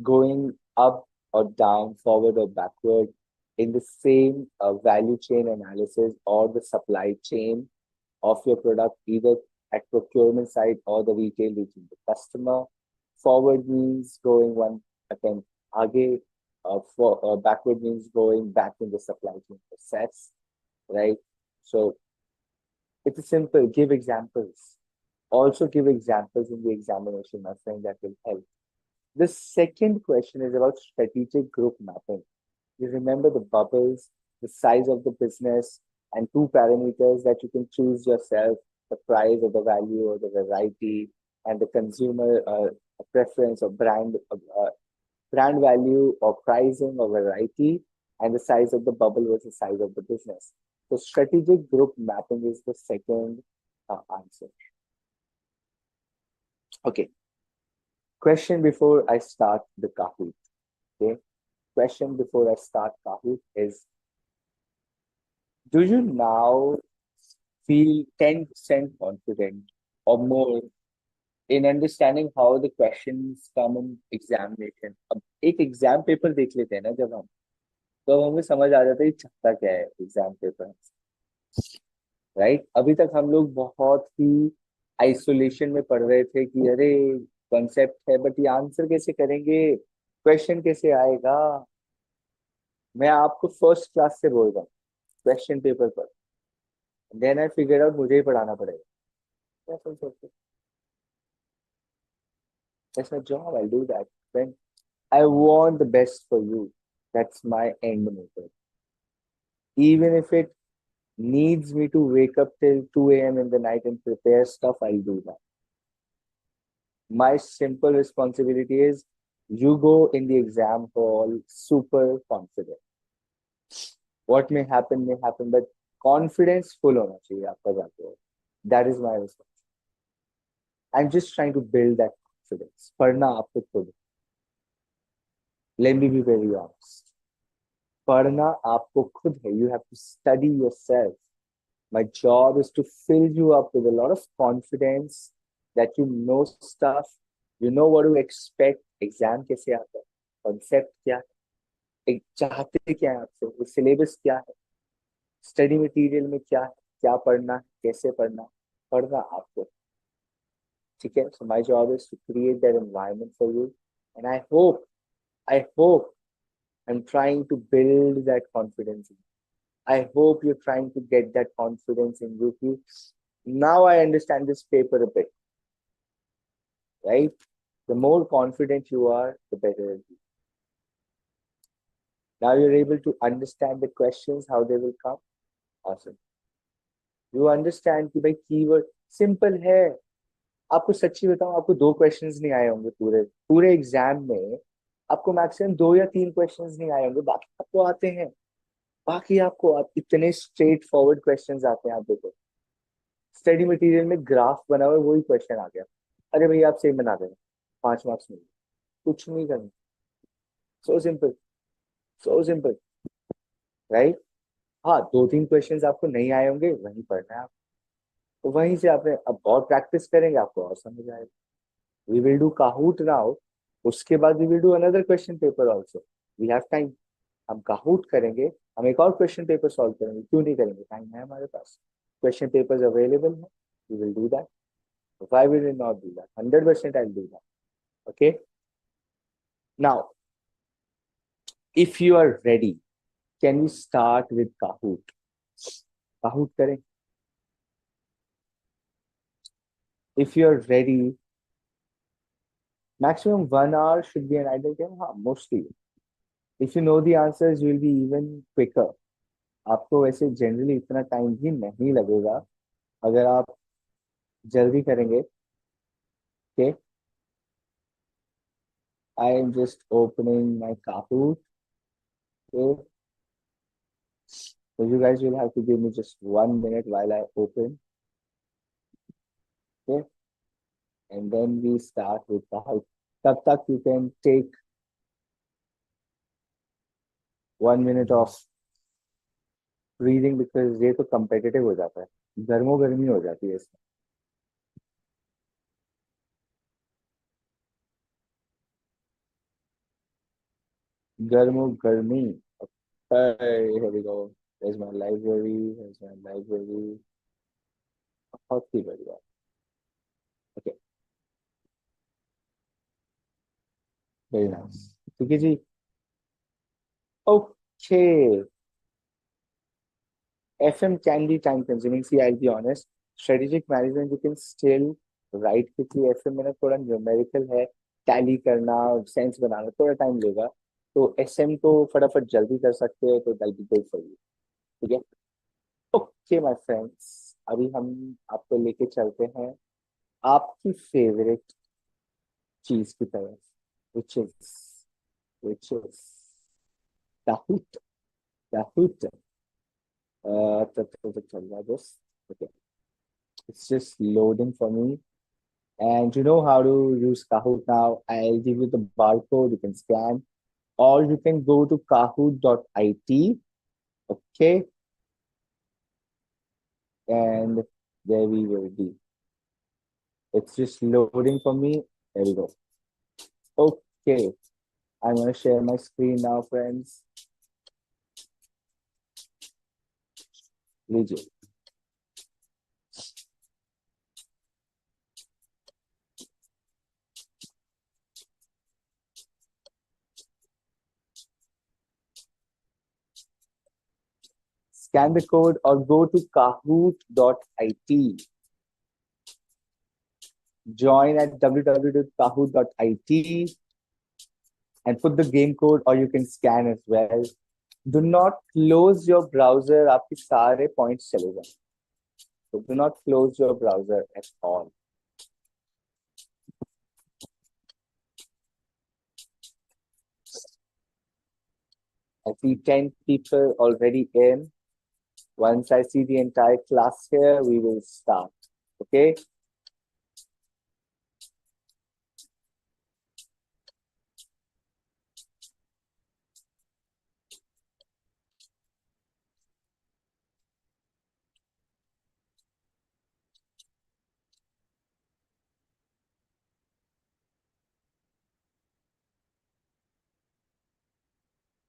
going up or down, forward or backward in the same value chain analysis or the supply chain of your product, either at procurement side or the retail reaching the customer. Forward means going one attempt aage, backward means going back in the supply chain process, right? So it's a simple, give examples. Also give examples in the examination, my friend, that will help. The second question is about strategic group mapping. You remember the bubbles, the size of the business, and two parameters that you can choose yourself, the price or the value or the variety, and the consumer preference or brand value or pricing or variety, and the size of the bubble versus the size of the business. So strategic group mapping is the second answer. Okay. Question before I start the Kahoot. Okay. Question before I start Kahoot is, do you now feel 10% confident or more in understanding how the questions come in examination? अब एक exam paper देख लेते हैं ना जब हम, तो हमें समझ आ जाता है चाहता क्या है एग्जाम पेपर, राइट? अभी तक हम लोग बहुत ही आइसोलेशन में पढ़ रहे थे कि अरे कॉन्सेप्ट है बट ये आंसर कैसे करेंगे, क्वेश्चन कैसे आएगा. मैं आपको फर्स्ट क्लास से बोल रहा हूँ क्वेश्चन पेपर पर. देन आई फिगर आउट मुझे ही पढ़ाना पड़ेगा. क्या सोच सकते? That's my job. I'll do that. When I want the best for you, that's my end motive. Even if it needs me to wake up till 2 a.m. in the night and prepare stuff, I'll do that. My simple responsibility is you go in the exam hall super confident. What may happen, but confidence full होना चाहिए आपका जाते हो. That is my response. I'm just trying to build that confidence. पढ़ना आपको खुद. Let me be very honest. पढ़ना आपको खुद है. You have to study yourself. My job is to fill you up with a lot of confidence that you know stuff, you know what to expect, exam कैसे आता है, concept क्या है, चाहते क्या है आपसे, syllabus क्या है, study material में क्या पढ़ना है, कैसे पढ़ना आपको, ठीक है? So my job is to create that environment for you, and I hope I'm trying to build that confidence in you. I hope you're trying to get that confidence in you. Now I understand this paper a bit, right? The more confident you are, the better it will be. Now you're able to understand the questions, how they will come. Awesome. You understand कि भाई keyword simple है. आपको सच्ची बताऊं, आपको 2 questions नहीं आए होंगे पूरे एग्जाम में. आपको मैक्सिमम 2 या 3 क्वेश्चंस नहीं आए होंगे, बाकी आपको आते हैं. बाकी आपको इतने स्ट्रेट फॉरवर्ड क्वेश्चंस आते हैं. आप देखो स्टडी मटेरियल में ग्राफ बना हुआ है, वही क्वेश्चन आ गया. अरे भैया आप सेम बना देना, 5 मार्क्स मिल. कुछ नहीं करना. So simple, so simple, right? हाँ, 2-3 क्वेश्चंस आपको नहीं आए होंगे, वहीं पढ़ना है आप. तो वहीं से आपने अब और प्रैक्टिस करेंगे, आपको और समझ आएगा. We will do Kahoot now. उसके बाद we will do another question paper also. We have time. हम काहूट करेंगे, हम एक और क्वेश्चन पेपर सॉल्व करेंगे. क्यों नहीं करेंगे? टाइम है हमारे पास. क्वेश्चन पेपर्स अवेलेबल है. We will do that. Why will we not do that? 100% I'll do that. Okay. Now, if you are ready, can we start with Kahoot? Kahoot करें. If you are ready, maximum 1 hour should be an ideal time. हाँ, mostly. If you know the answers, you will be even quicker. आपको वैसे generally इतना time भी नहीं लगेगा अगर आप जल्दी करेंगे. Okay. I am just opening my Kahoot. Okay. So you guys will have to give me just 1 minute while I open. Okay. And then we start with Kahoot. तब तक you can take 1 minute of breathing because ये तो competitive हो जाता है. गर्मो गर्मी हो जाती है इसमें. गर्मो गर्मी. Okay, here we go. There's my library. There's my library. बहुत ही बढ़िया. Okay, very nice. ठीक है जी. Okay. FM can be time consuming. See, I'll be honest. Strategic management you can still write quickly. FM में ना थोड़ा numerical है. Tally करना, sense बनाना थोड़ा टाइम लेगा. तो एसएम तो फटाफट जल्दी कर सकते हैं, तो that be good for you. ठीक है. ओके माय फ्रेंड्स, अभी हम आपको लेके चलते हैं आपकी फेवरेट चीज की तरफ, which is which is Kahoot. Kahoot. तब चल रहा है बस. Okay, it's just loading for me. And you know how to use Kahoot now. I'll give you the barcode. You can scan, or you can go to kahoot.it. Okay, and there we will be. It's just loading for me. There we go. Okay, I'm gonna share my screen now, friends. लीजिए. Scan the code or go to kahoot.it. Join at www.kahoot.it and put the game code, or you can scan as well. Do not close your browser. आपके सारे points चले जाएं. So do not close your browser at all. I see 10 people already in. Once I see the entire class here, we will start. Okay?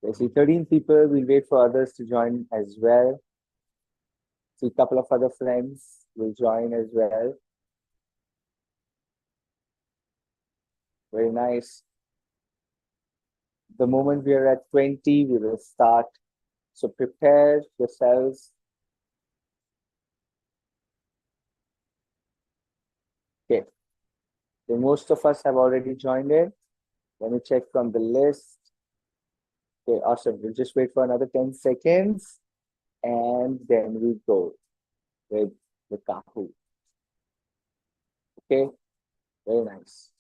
I see 13 people. We'll wait for others to join as well. See a couple of other friends will join as well. Very nice. The moment we are at 20, we will start. So prepare yourselves. Okay. So most of us have already joined in. Let me check from the list. Okay, awesome. We'll just wait for another 10 seconds and then we go with the Kahoot. Okay, very nice.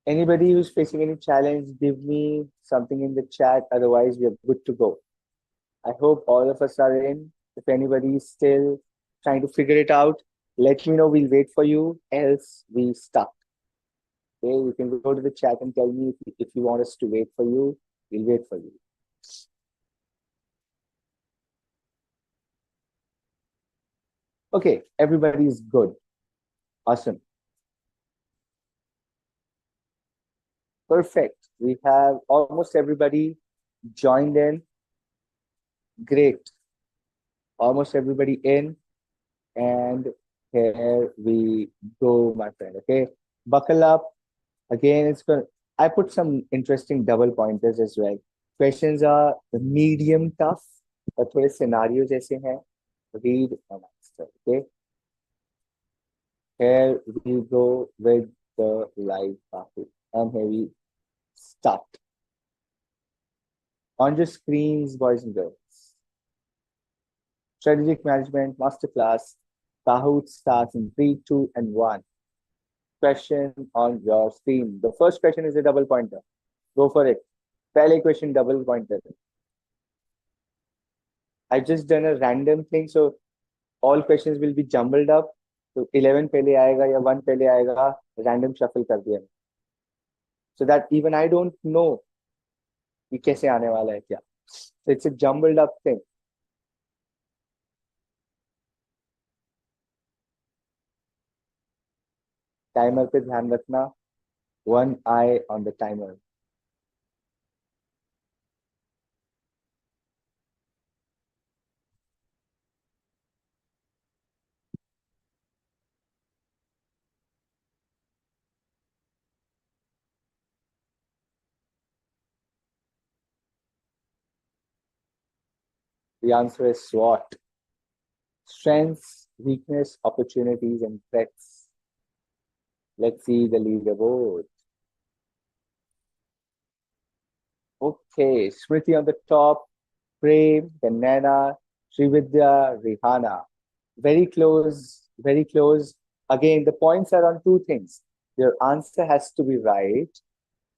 Anybody who's facing any challenge, give me something in the chat. Otherwise, we are good to go. I hope all of us are in. If anybody is still trying to figure it out, let me know. We'll wait for you. Else, we start. Okay, you can go to the chat and tell me if you want us to wait for you. We'll wait for you. Okay, everybody's good. Awesome. Perfect. We have almost everybody joined in. Great. Almost everybody in. And here we go, my friend. Okay. Buckle up. Again, it's going I put some interesting double pointers as well. Questions are medium tough, but थोड़े scenario जैसे हैं. Read and answer. Okay. Here we go with the live Kahoot. And here we start. On your screens, boys and girls. Strategic Management Masterclass. Kahoot starts in 3, 2, and 1. Question on your screen. The first question is a double pointer. Go for it. Pehle question double pointer. I've just done a random thing, so all questions will be jumbled up. So 11 pehle aayega ya 1 pehle aayega, random shuffle kar diya. So that even I don't know कि कैसे आने वाला है क्या. So it's a jumbled up thing. Timer पे ध्यान रखना. One eye on the timer. The answer is SWOT. Strengths, weakness, opportunities, and threats. Let's see the leaderboard. Okay, Smriti on the top, Prem, then Nana, Srividya, Rihana. Very close, very close. Again, the points are on two things. Your answer has to be right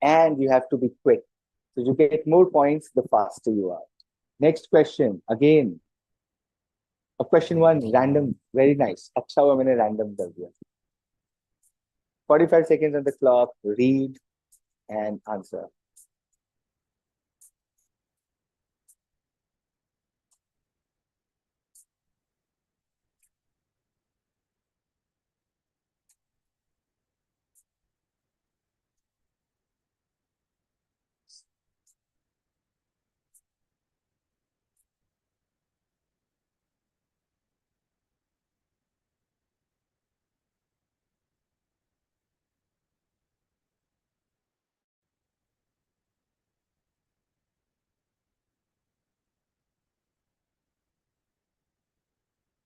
and you have to be quick. So you get more points the faster you are. Next question, again. A question one, random, very nice. अच्छा हुआ मैंने random कर दिया. 45 seconds on the clock, read and answer.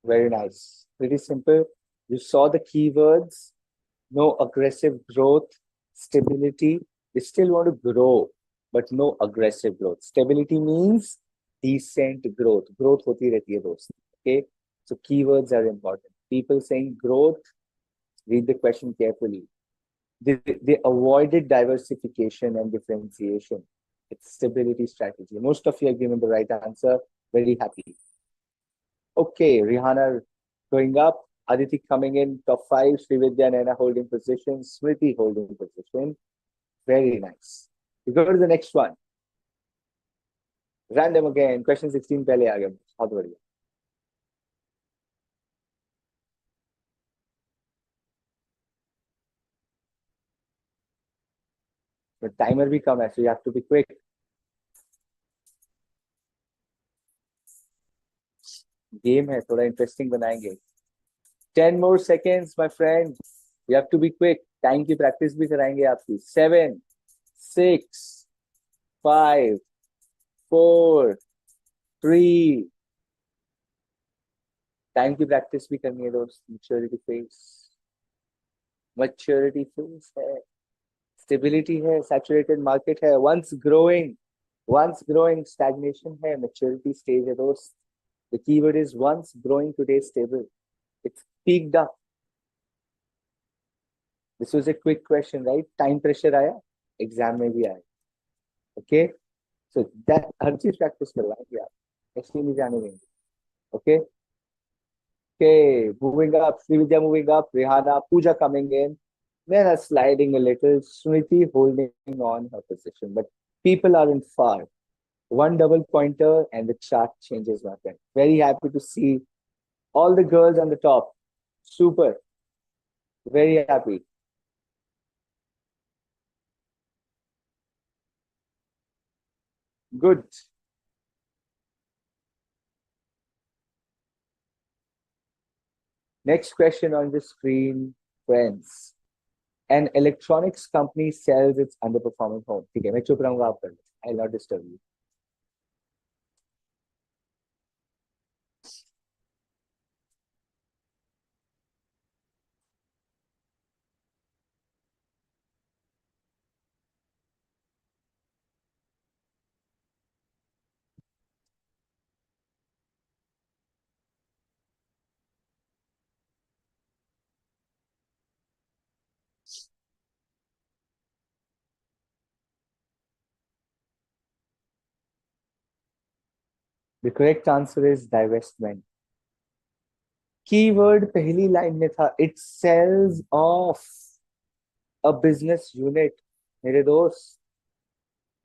Very nice. Pretty simple. You saw the keywords. No aggressive growth, stability. They still want to grow, but no aggressive growth. Stability means decent growth. Growth hoti rehti hai dost. Okay. So keywords are important. People saying growth, read the question carefully. They avoided diversification and differentiation. It's stability strategy. Most of you have given the right answer. Very happy. Okay, Rihanna going up. Aditi coming in top five. Srividya and Anna holding position. Smriti holding position. Very nice. We go to the next one. Random again. Question 16 पहले आ गया. बहुत बढ़िया. The timer भी कम है, so you have to be quick. Game है, थोड़ा interesting बनाएंगे. 10 more seconds, my friend. You have to be quick. Time की practice भी कराएंगे आपकी. 7, 6, 5, 4, 3. टाइम की प्रैक्टिस भी करनी है दोस्त. मैच्योरिटी फेज है, स्टेबिलिटी है, सैचुरेटेड मार्केट है, वंस ग्रोइंग स्टैग्नेशन है, मैच्योरिटी स्टेज है दोस्त. The keyword is once growing, today stable. It's peaked up. This was a quick question, right? Time pressure आया, एग्जाम में भी आया. ओके, सो दैट हर चीज प्रैक्टिस करवाएंगे आप, ऐसे नहीं जाने देंगे. Okay. Okay, moving up, Srividya moving up, Rihanna, Pooja coming in, then are sliding a little, Smriti holding on her position, but people aren't far. One double pointer and the chart changes, my friend. Very happy to see all the girls on the top. Super. Very happy. Good. Next question on the screen, friends. An electronics company sells its underperforming home. ठीक है, मैं चुप रहूंगा, आप कर लो. I'll not disturb you. The correct answer is divestment. Keyword पहली line में था, it sells off a business unit. मेरे दोस्त,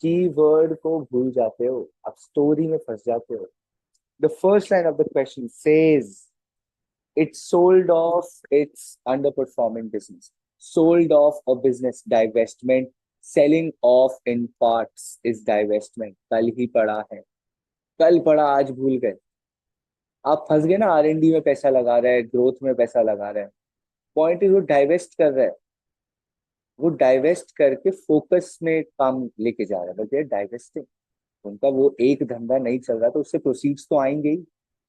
कीवर्ड को भूल जाते हो, आप स्टोरी में फंस जाते हो. The first line of the question says it sold off its underperforming business. Sold off a business, divestment. Selling off in parts is divestment. कल ही पढ़ा है, कल पढ़ा आज भूल गए. आप फंस गए ना, R&D में पैसा लगा रहे हैं, ग्रोथ में पैसा लगा रहे हैं. पॉइंट इज वो डाइवेस्ट कर रहा है, वो डाइवेस्ट करके फोकस में काम लेके जा रहा है, बट डाइवेस्टिंग. उनका वो एक धंधा नहीं चल रहा, तो उससे प्रोसीड्स तो आएंगे ही,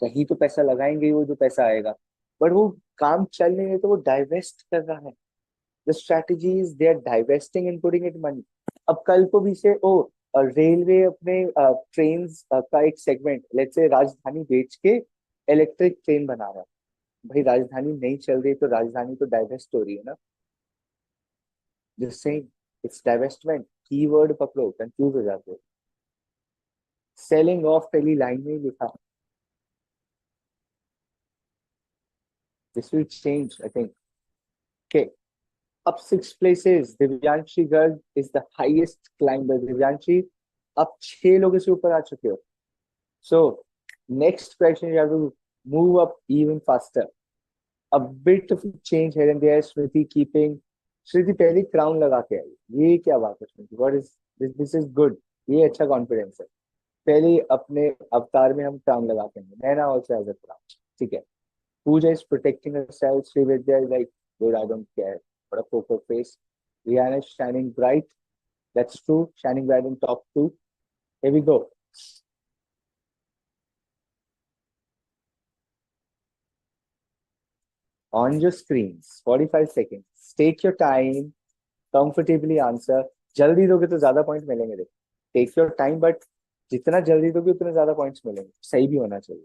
कहीं तो पैसा लगाएंगे ही, वो जो पैसा आएगा. बट वो काम चल नहीं है, तो वो डाइवेस्ट कर रहा है. The strategy is they are divesting and putting it money. अब कल को भी से ओ रेलवे अपने ट्रेन का एक सेगमेंट, लेट्स से राजधानी बेच के इलेक्ट्रिक ट्रेन बना रहा है. भाई राजधानी नहीं चल रही, तो राजधानी तो डाइवेस्ट हो रही है ना. Just saying, it's divestment. Keyword पकड़ो, कंफ्यूज हो जाते हो. सेलिंग ऑफ पहली लाइन में ही लिखा. This will change, I think. Okay, up 6 places. Divyanshi Garg is the highest climber. Divyanshi, आप 6 लोगों से ऊपर आ चुके हो. So next question, you have to move up even faster. A bit of change here and there. Smriti keeping. Smriti पहले crown लगा के आई. ये क्या बात है स्मृति? What is this? This is good. ये अच्छा कॉन्फिडेंस है. पहले अपने अवतार में हम क्राउन लगा के आएंगे. नैना also has a crown. ठीक है. Pooja is protecting herself. Srividya is like, dude, I don't care. What a poker face. Rihanna is shining bright. That's true. Shining bright in top two. Here we go. On your screens, 45 seconds. Take your time, comfortably answer. जल्दी दोगे तो ज्यादा point मिलेंगे। देख, take your time, but जितना जल्दी दोगे उतने ज्यादा पॉइंट्स मिलेंगे। सही भी होना चाहिए।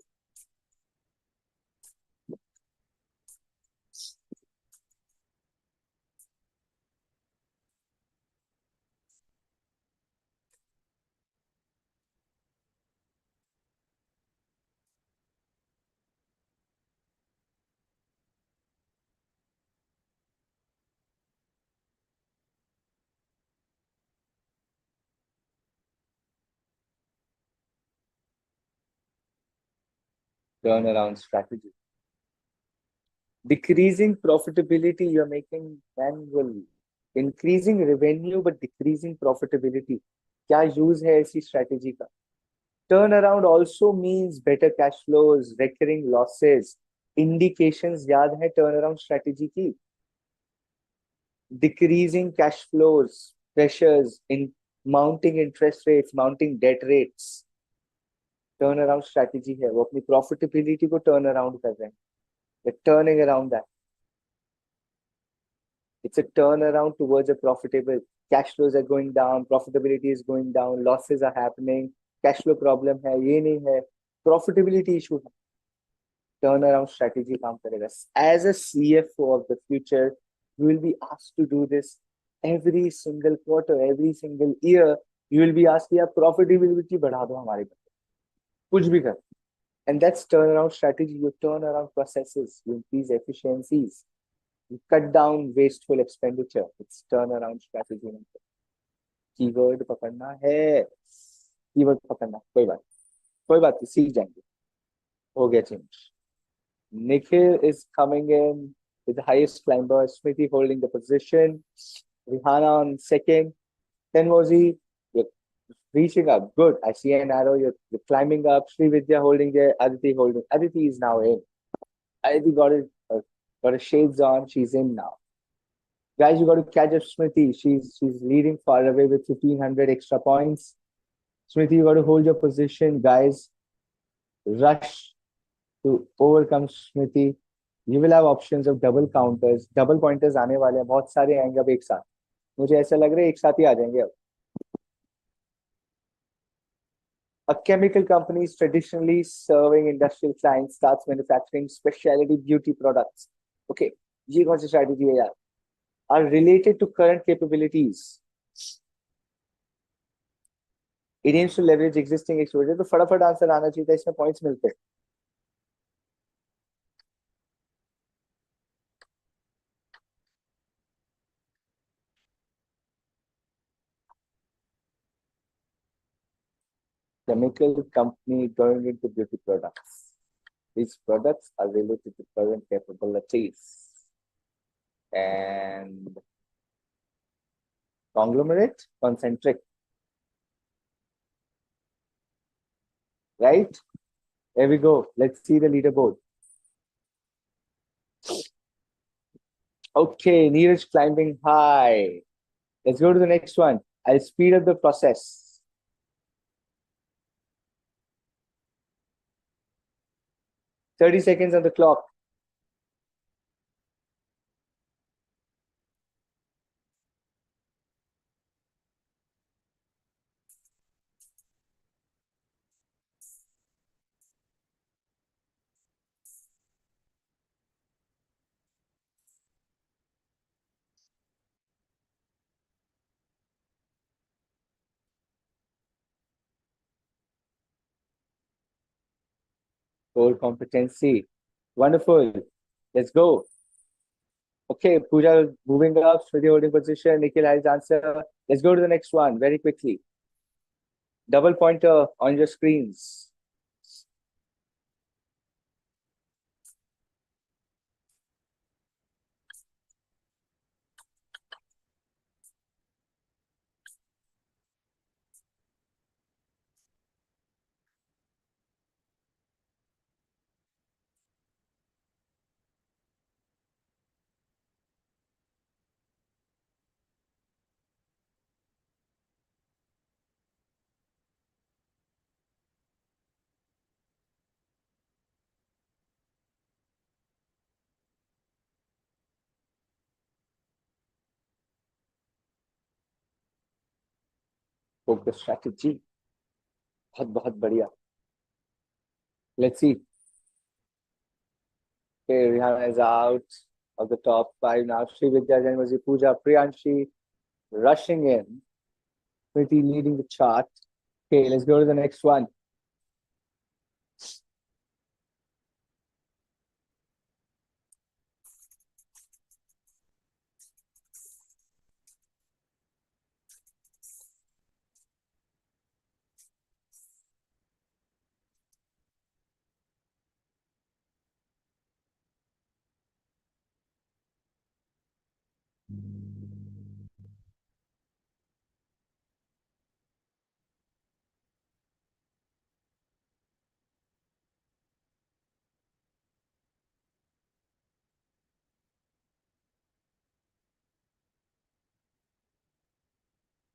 Turn around strategy. Decreasing profitability, you're making manual. Increasing revenue but decreasing profitability. क्या यूज है ऐसी स्ट्रेटेजी का? Turnaround also means better cash flows, recurring losses, indications याद है टर्न अराउंड स्ट्रेटेजी की? Decreasing cash flows, pressures in, mounting interest rates, mounting debt rates. Turnaround strategy है, वो अपनी प्रॉफिटेबिलिटी को टर्न अराउंड कर रहे हैं, turning around that. It's a turnaround towards a profitable. Cash flows are going down, profitability is going down, losses are happening, cash flow problem है, ये नहीं है, profitability issue है। Turnaround strategy काम करेगा. As a CFO of the future, you will be asked to do this every single quarter, every single year. You will be asked कि आप profitability बढ़ा दो हमारे पास, कुछ भी कर. And that's turnaround strategy. You turn around processes, you increase efficiencies, you cut down wasteful expenditure. It's turnaround strategy. Keyword पकड़ना है, कीवर्ड पकड़ना, कोई बात नहीं, सीख जाएंगे. हो गया change. Nikhil is coming in with the highest climber. Smriti holding the position. Rihanna on second. Then Mozi, you're reaching up. Good. I see an arrow. You're climbing up. Sri Vidya holding there. Aditi holding. Aditi is now in. Aditi got her shades on. She's in now. Guys, you got to catch up Smriti. She's leading far away with 1500 extra points. Smriti, you got to hold your position. Guys, rush to overcome Smriti. You will have options of double counters. Double pointers आने वाले हैं, बहुत सारे आएंगे अब एक साथ. मुझे ऐसा लग रहा है एक साथ ही आ जाएंगे अब. A chemical company is traditionally serving industrial clients, starts manufacturing specialty beauty products. Okay, ये कौन सी strategy है यार? Are related to current capabilities. It aims to leverage existing exposure. तो फटाफट आंसर आना चाहिए था, इसमें पॉइंट्स मिलते हैं. Chemical company going into beauty products. These products are related to current capabilities. And conglomerate, concentric. Right? There we go. Let's see the leaderboard. Okay, Neeraj climbing high. Let's go to the next one. I'll speed up the process. Thirty seconds on the clock. Core competency. Wonderful. Let's go. Okay, Pooja moving up, Smriti holding position, Nikhil has answer. Let's go to the next one very quickly. Double pointer on your screens. focus strategy. बहुत बहुत बढ़िया. Let's see. Okay, Rihanna is out of the top 5 now. Sri Vidya, Janmasi, Pooja, Priyanshi rushing in. Pretty leading the chart. Okay, let's go to the next one.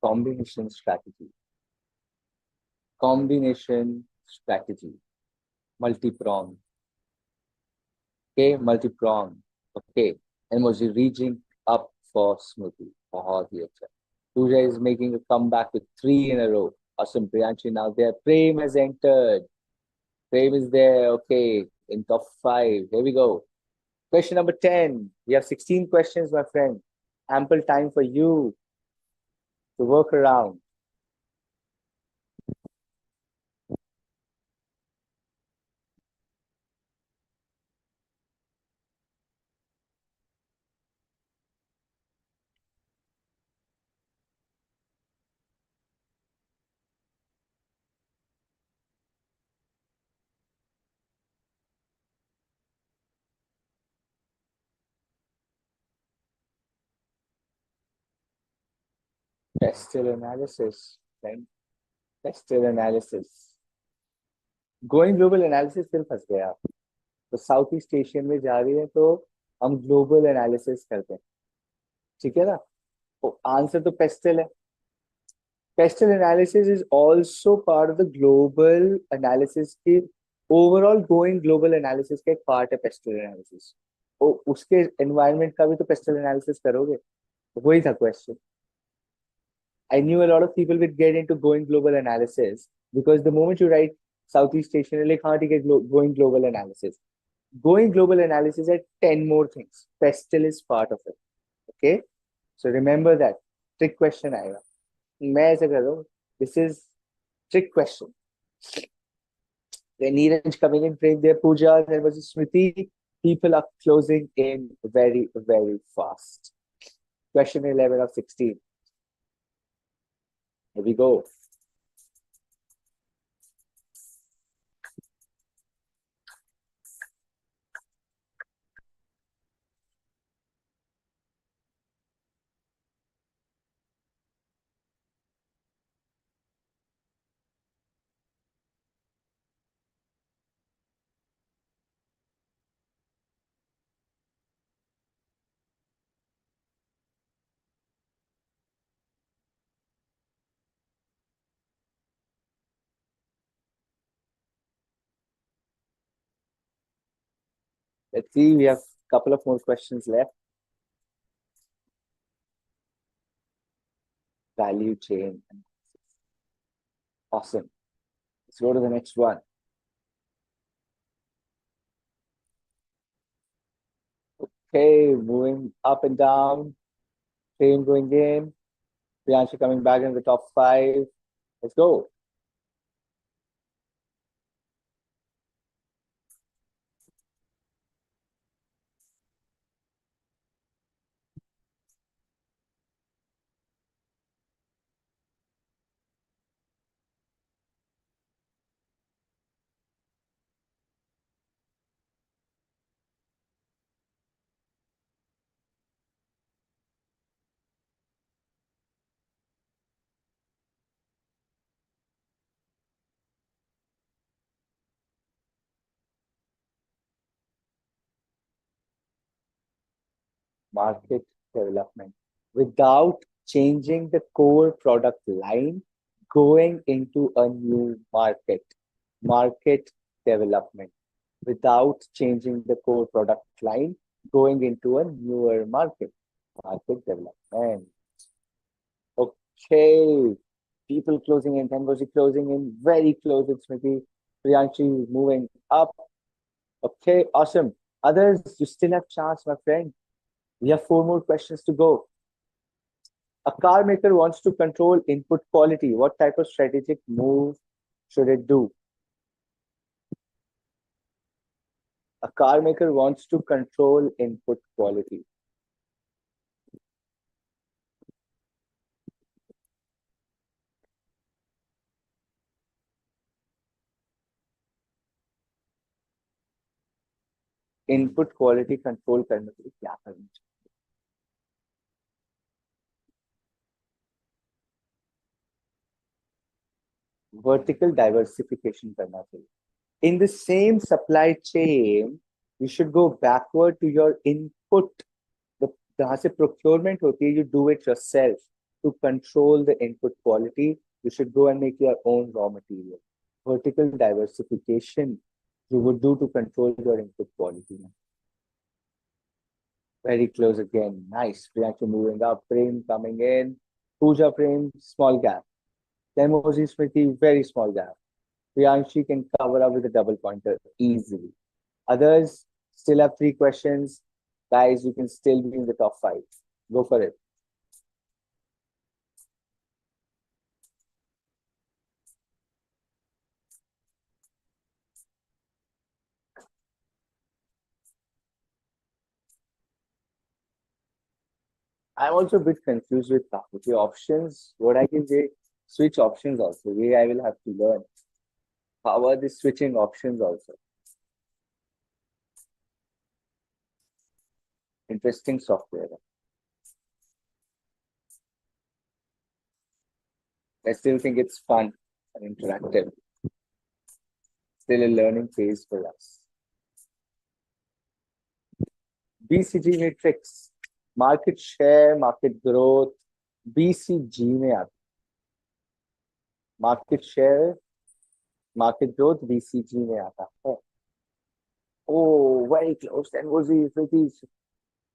Combination strategy. Combination strategy. Multi-pronged. Okay, multi-pronged. Okay, and was he reaching up for Smoothie? बहुत ही अच्छा. Pooja is making a comeback with 3 in a row. Awesome. Priyanshi now there. Prem has entered. Prem is there. Okay, in top 5. Here we go. Question number 10. We have 16 questions, my friend. Ample time for you to work around. Pestle analysis. Right? Pestle analysis. Going global analysis फिर फंस गया. तो south east Asian में जा रही है तो हम ग्लोबल एनालिसिस करते हैं. ठीक है ना. तो आंसर तो पेस्टल है. Pastel analysis is also part of the global analysis की. ओवरऑल गोइंग ग्लोबल एनालिसिस का एक पार्ट है पेस्टल एनालिसिस. तो उसके एनवायरनमेंट का भी तो पेस्टल एनालिसिस करोगे. वही था question. I knew a lot of people would get into going global analysis because the moment you write Southeast Asian, you're like, हाँ ठीक है, going global analysis. Going global analysis had 10 more things. Pestle is part of it. Okay? So remember that. Trick question आएगा. मैं ऐसे कर रहा हूँ. This is trick question. Then Neeraj coming in, praying their puja, there was a Smriti. People are closing in very, very fast. Question 11 of 16. Here we go. Let's see, we have a couple of more questions left. Value chain. Awesome. Let's go to the next one. Okay, moving up and down. Train going in. Priyanshi coming back in the top 5. Let's go. Market development. Without changing the core product line, going into a new market. Market development. Without changing the core product line, going into a newer market. Market development. Okay. People closing in, Tangoji closing in, very close with Smriti. Priyanshi moving up. Okay, awesome. Others, you still have chance, my friend. We have four more questions to go. A car maker wants to control input quality. What type of strategic move should it do? A car maker wants to control input quality. Input quality control करने के लिए क्या करना चाहिए? Vertical diversification करना चाहिए. In the same supply chain, you should go backward to your input. The जहाँ से procurement होती है, you do it yourself to control the input quality. You should go and make your own raw material. Vertical diversification you would do to control your input quality. Very close again. Nice. Priyanka moving up. Prem coming in. Pooja Prem, small gap. Demoji Smriti, very small gap. Priyanshi can cover up with a double pointer easily. Others still have three questions. Guys, you can still be in the top five. Go for it. I'm also a bit confused with Kahoot. The options, what I can say, switch options also. I will have to learn. How are the switching options also? Interesting software. I still think it's fun and interactive. Still a learning phase for us. BCG matrix, market share, market growth, BCG में आता. Market share, market growth, BCG में आता है. Oh, very close. Then was the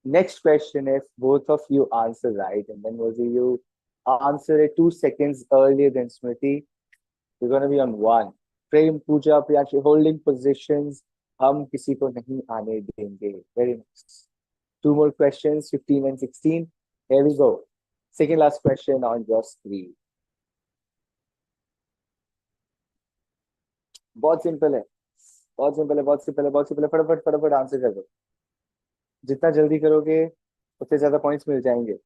next question. If both of you answer right, and then was you answer it 2 seconds earlier than Smriti, you're gonna be on one. Prem, Pooja, Priyanshi holding positions. हम किसी को नहीं आने देंगे. Very nice. Two more questions, 15 and 16. Here we go. Second last question on your screen. बहुत simple है, बहुत simple है, बहुत सिंपल है, बहुत सिंपल है. फटाफट फटाफट आंसर कर दो. जितना जल्दी करोगे उतने ज्यादा पॉइंट्स मिल जाएंगे.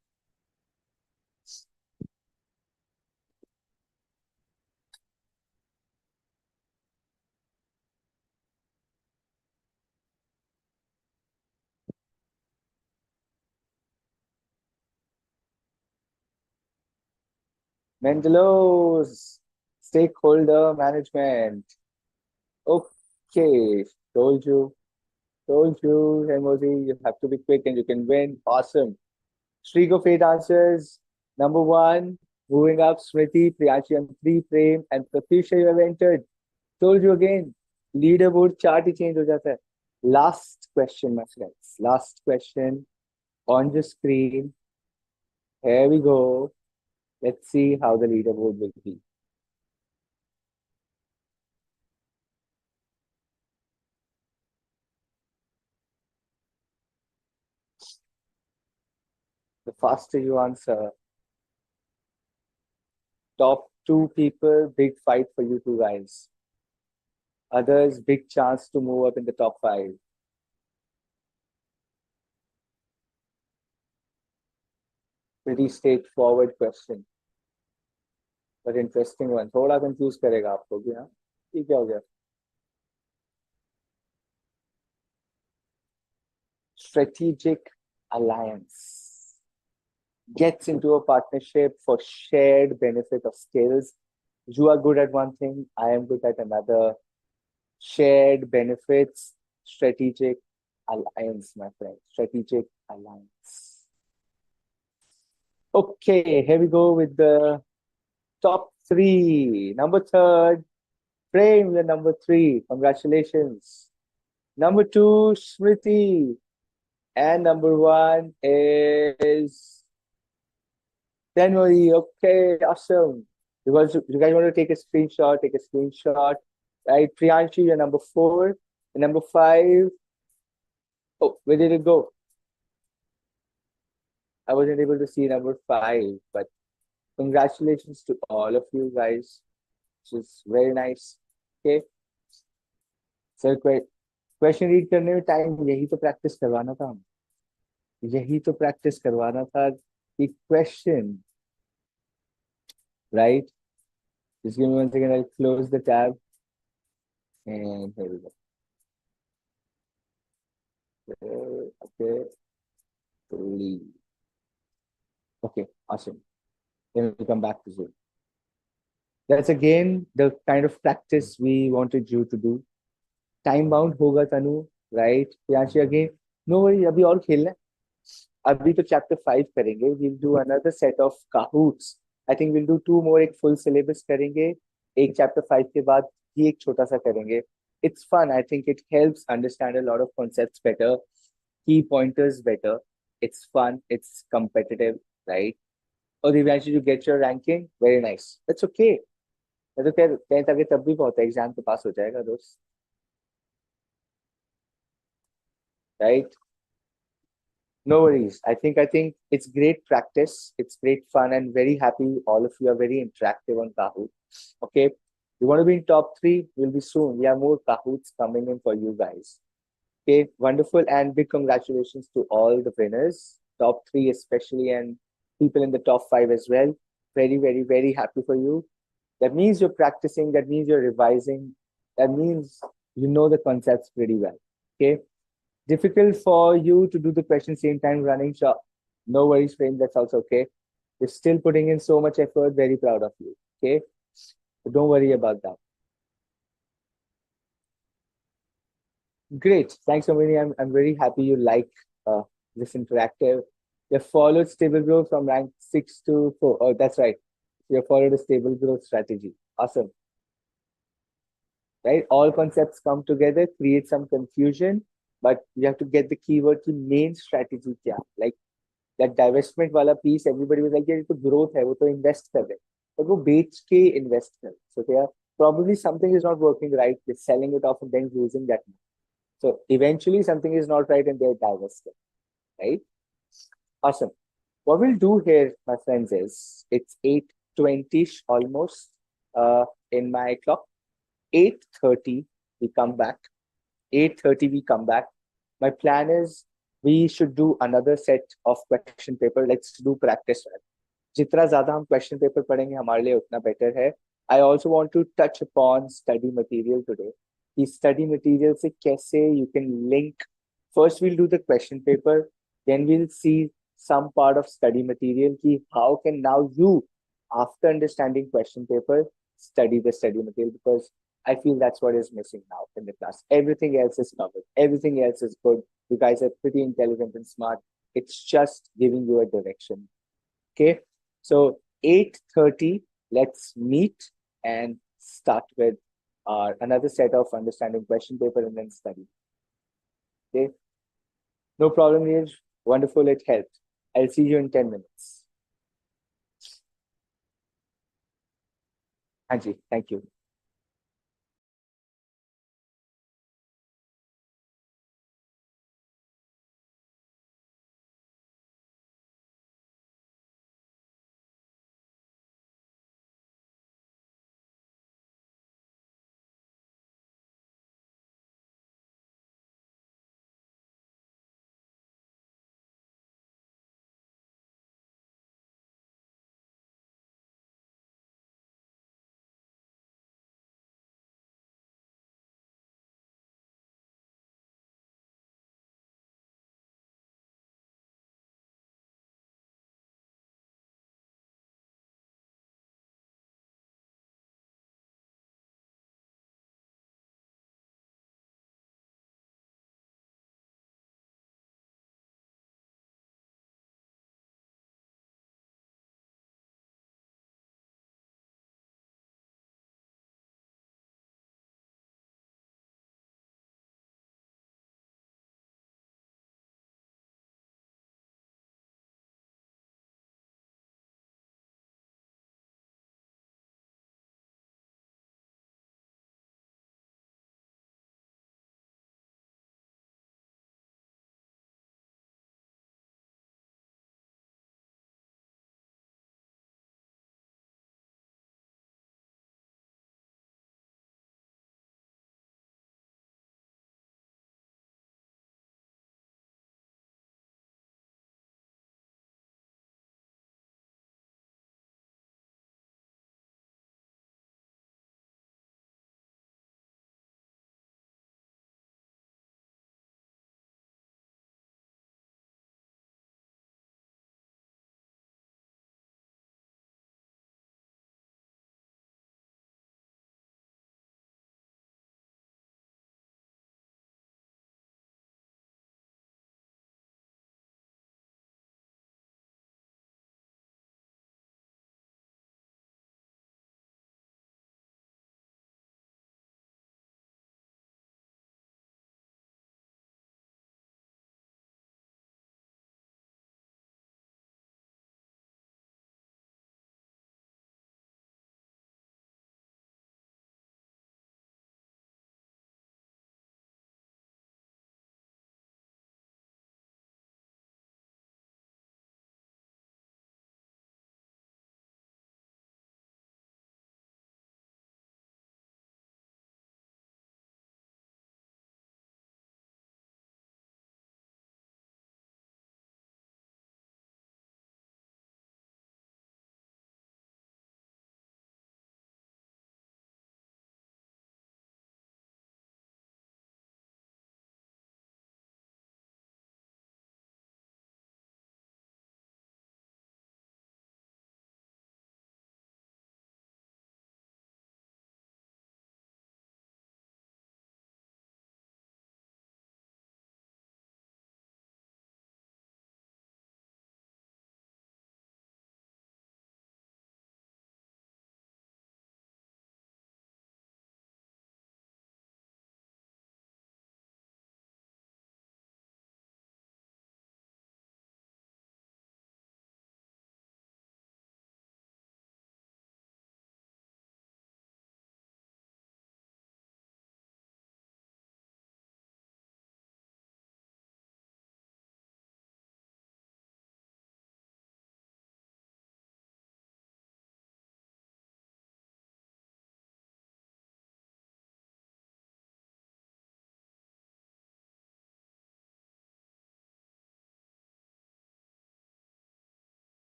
Mendelos, stakeholder management. Okay, told you, told you, Emoji, you have to be quick and you can win. Awesome. Streak of 8 answers. Number one, moving up, Smriti, Priyashi on 3 frame, and Pratyusha, you have entered. Told you again, leaderboard chart he change हो जाता है. Last question, my friends. Last question on the screen. Here we go. Let's see how the leaderboard will be. The faster you answer, top 2 people, big fight for you two guys. Others, big chance to move up in the top 5. Pretty straightforward question, but interesting one. थोड़ा confuse करेगा आपको भी. हाँ, ये क्या हो गया? Strategic alliance gets into a partnership for shared benefit of skills. You are good at one thing, I am good at another. Shared benefits, strategic alliance, my friend. Strategic alliance. Okay, here we go with the top 3. Number 3, Prem, the number 3. Congratulations. Number 2, Smriti. And number 1 is January. Okay, awesome. Because you guys want to take a screenshot, take a screenshot. Right, Priyanshu, you're number 4. And number 5. Oh, where did it go? I wasn't able to see number 5, but congratulations to all of you guys. Which is very nice. Okay. Sir question read करने में time यही तो practice करवाना था हम यही तो practice करवाना था कि question right just give me 1 second. I'll close the tab and here we go. Okay, leave. Okay, awesome. Then we'll come back to Zoom. That's again the kind of practice we wanted you to do. Time bound होगा तनु, right? Priyanshi again. No worry, अभी और खेलना है. अभी तो chapter 5 करेंगे. We'll do another set of Kahoots. I think we'll do 2 more. एक full syllabus करेंगे. एक chapter 5 के बाद ही एक छोटा सा करेंगे. It's fun. I think it helps understand a lot of concepts better, key pointers better. It's fun. It's competitive, right? और Divyanshi, you get your ranking. Very nice. That's okay. मैं तो कह 10th आगे तब भी बहुत है. एग्जाम तो पास हो जाएगा दोस्त. Right? No worries. I think it's great practice. It's great fun and very happy. All of you are very interactive on Kahoot. Okay. You want to be in top 3? We'll be soon. We have more Kahoots coming in for you guys. Okay, wonderful. And big congratulations to all the winners, top 3 especially, and people in the top 5 as well. Very, very, very happy for you. That means you're practicing. That means you're revising. That means you know the concepts pretty well. Okay. Difficult for you to do the question same time running. Sure. No worries, friend. That's also okay. You're still putting in so much effort. Very proud of you. Okay. So don't worry about that. Great. Thanks, Amini. I'm very happy you like uh, this interactive. You followed stable growth from rank 6 to 4. Oh, that's right. You followed a stable growth strategy. Awesome. Right? All concepts come together, create some confusion, but you have to get the keyword to main strategy. Kya? Like that divestment wala piece, everybody was like, yeah, it's growth hai, wo to invest kar rahe. But wo बेच के invest kar. So there probably something is not working right. They're selling it off and then losing that money. So eventually something is not right and they're divested, right? Awesome. What we'll do here, my friends, is it's 8:20 almost in my clock. 8:30 we come back. 8:30 we come back. My plan is we should do another set of question paper. Let's do practice. जितना ज्यादा हम question paper पढ़ेंगे हमारे लिए उतना better है. I also want to touch upon study material today. कि study material से कैसे you can link. First we'll do the question paper, then we'll see some part of study material कि how can now you, after understanding question paper, study the study material, because I feel that's what is missing now in the class. Everything else is covered. Everything else is good. You guys are pretty intelligent and smart. It's just giving you a direction. Okay. So 8:30, let's meet and start with another set of understanding question paper and then study. Okay. No problem, Neeraj. Wonderful. It helped. I'll see you in 10 minutes. Anji, thank you.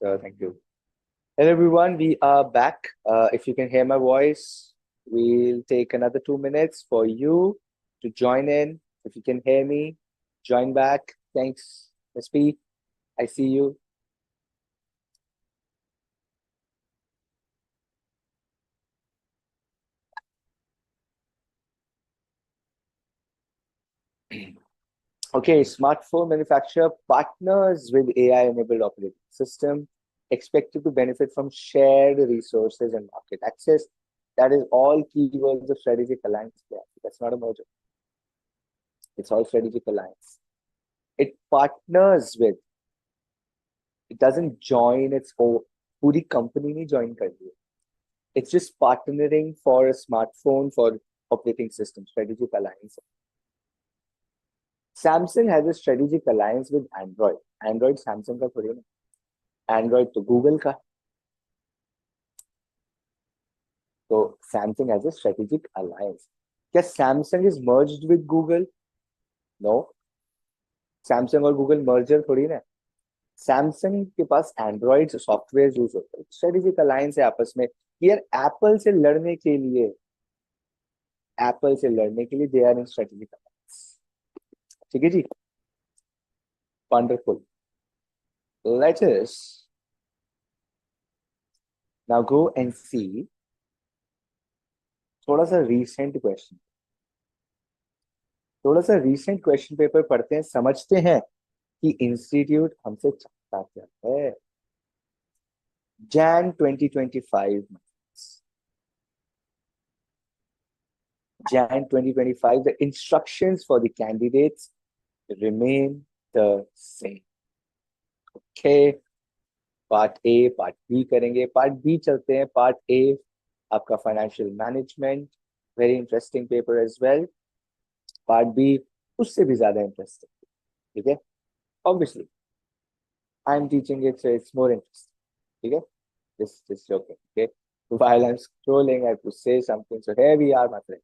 So thank you. Hello everyone, we are back. If you can hear my voice, we'll take another 2 minutes for you to join in. If you can hear me, join back. Thanks, SP. I see you. Okay, smartphone manufacturer partners with AI-enabled operating system, expected to benefit from shared resources and market access. That is all keywords of strategic alliance. That's not a merger. It's all strategic alliance. It partners with. It doesn't join its own. पूरी company नहीं join कर रही है. It's just partnering for a smartphone for operating system. Strategic alliance. Samsung has a strategic alliance with Android. Android Samsung का थोड़ी ना. Android तो Google का. So Samsung has a strategic alliance. क्या Samsung is merged with Google? No. Samsung और Google merger थोड़ी ना. Samsung के पास एंड्रॉइड सॉफ्टवेयर यूज होता है. स्ट्रेटेजिक अलायंस है आपस में. यार एप्पल से लड़ने के लिए they are in strategic alliance. ठीक है जी. Wonderful. Let us now go and see थोड़ा सा रीसेंट क्वेश्चन पेपर पढ़ते हैं, समझते हैं कि इंस्टीट्यूट हमसे चाहता क्या है. Jan 2025. Jan 2025, the instructions for the candidates remain the same. Okay. Part A part B करेंगे. पार्ट बी चलते हैं. पार्ट ए आपका financial management, very interesting paper as well. Part B उससे भी ज्यादा इंटरेस्टिंग. ठीक है. Obviously I am teaching it, so it's more interesting. ठीक है. Just joking. Okay. While I'm scrolling, I have to say something. So here we are, my friend.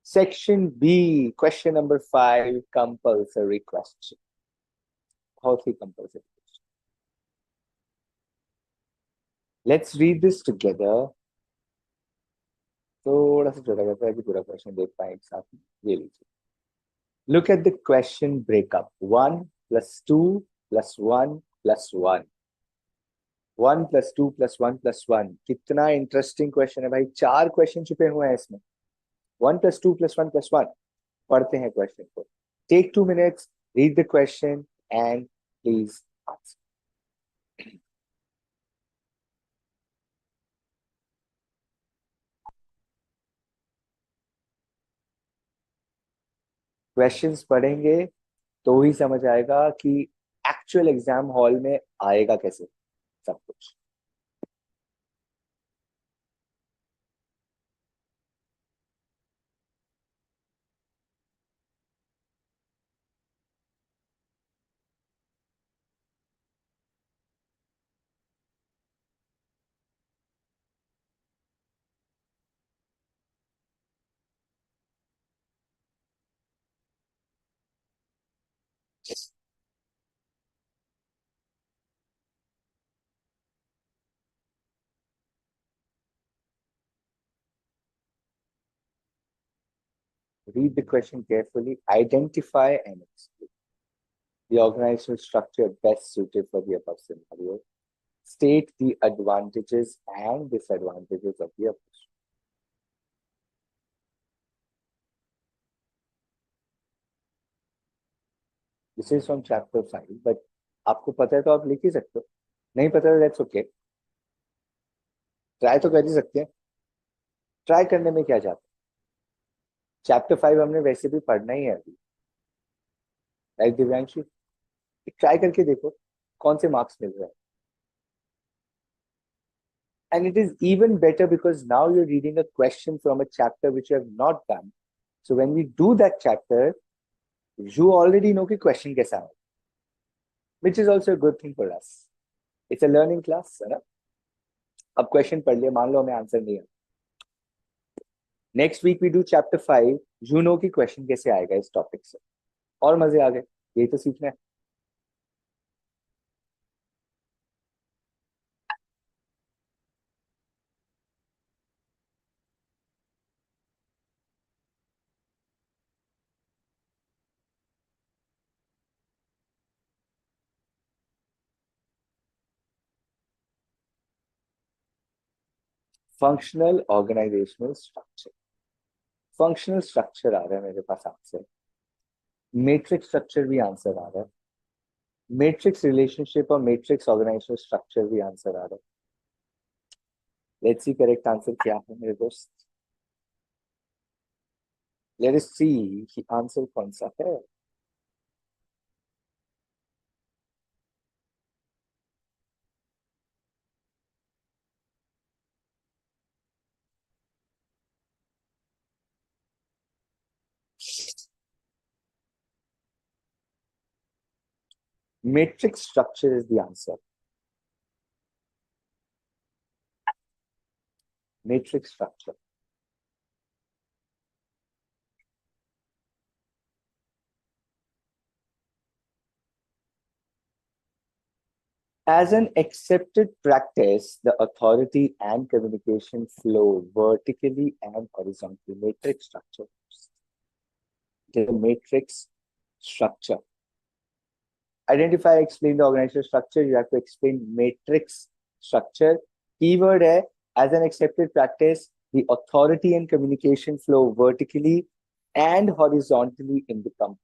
Section B, question number 5, compulsory question. बहुत ही compulsory question. Let's read this together. थोड़ा सा छोटा करता है कि पूरा क्वेश्चन देख पाए एक साथ. ये लीजिए. Look at the question breakup. 1 plus 2 plus 1 plus 1. 1 plus 2 plus 1 plus 1. कितना इंटरेस्टिंग क्वेश्चन है भाई. 4 क्वेश्चन छुपे हुए हैं इसमें. 1 plus 2 plus 1 plus 1. पढ़ते हैं क्वेश्चन को. Take 2 minutes, read the question and please answer. Questions पढ़ेंगे तो ही समझ आएगा कि एक्चुअल एग्जाम हॉल में आएगा कैसे सब कुछ. Read the question carefully, identify and explain the organizational structure best suited for the above scenario. State the advantages and disadvantages of the approach. This is from chapter 5, but आपको पता है तो आप लिख ही सकते हो. नहीं पता है that's okay. ट्राई तो कर ही सकते हैं. ट्राई करने में क्या जाता है. चैप्टर 5 हमने वैसे भी पढ़ना ही है अभी. राइट दिव्यांशु. ट्राई करके देखो कौन से मार्क्स मिल रहे हैं. And it is even better because now you're reading a question from a chapter which you have not done. So when we do that chapter, you already know the question कैसा है, which is also a good thing for us. It's a learning class, है ना. अब question पढ़ लिया, मान लो हमें answer नहीं है. Next week we do chapter 5. You know कि क्वेश्चन कैसे आएगा इस टॉपिक से, और मजे आ गए. यही तो सीखना है. Functional organisational structure. Functional structure आ रहा है मेरे पास आंसर, मैट्रिक्स स्ट्रक्चर भी आंसर आ रहा है, मैट्रिक्स रिलेशनशिप और मैट्रिक्स ऑर्गेनाइजेशनल स्ट्रक्चर भी आंसर आ रहा है। लेट्स सी करेक्ट आंसर क्या है मेरे दोस्त। लेट अस सी कि आंसर कौन सा है। Matrix structure is the answer. Matrix structure. As an accepted practice, the authority and communication flow vertically and horizontally. Matrix structure. The matrix structure. Identify, explain the organizational structure. You have to explain matrix structure. Keyword है, as an accepted practice, the authority and communication flow vertically and horizontally in the company.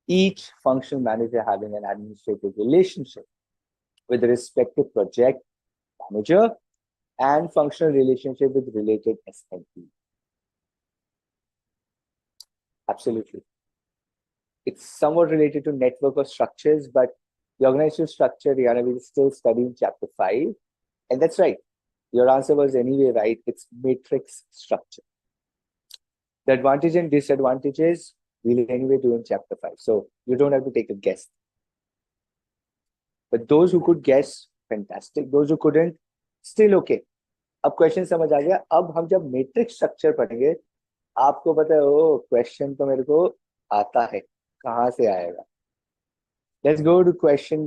Each functional manager having an administrative relationship with the respective project manager and functional relationship with related SMP. Absolutely. It's somewhat related to network of structures, but the organizational structure, Rihanna, will still study in chapter 5. And that's right. Your answer was anyway right. It's matrix structure. The advantage and disadvantages we'll anyway do in chapter 5. So you don't have to take a guess. But those who could guess, fantastic. Those who couldn't, still okay. अब question समझ आ गया। अब हम जब matrix structure पढ़ेंगे, आपको पता है ओ क्वेश्चन तो मेरे को आता है, कहाँ से आएगा। Let's go to question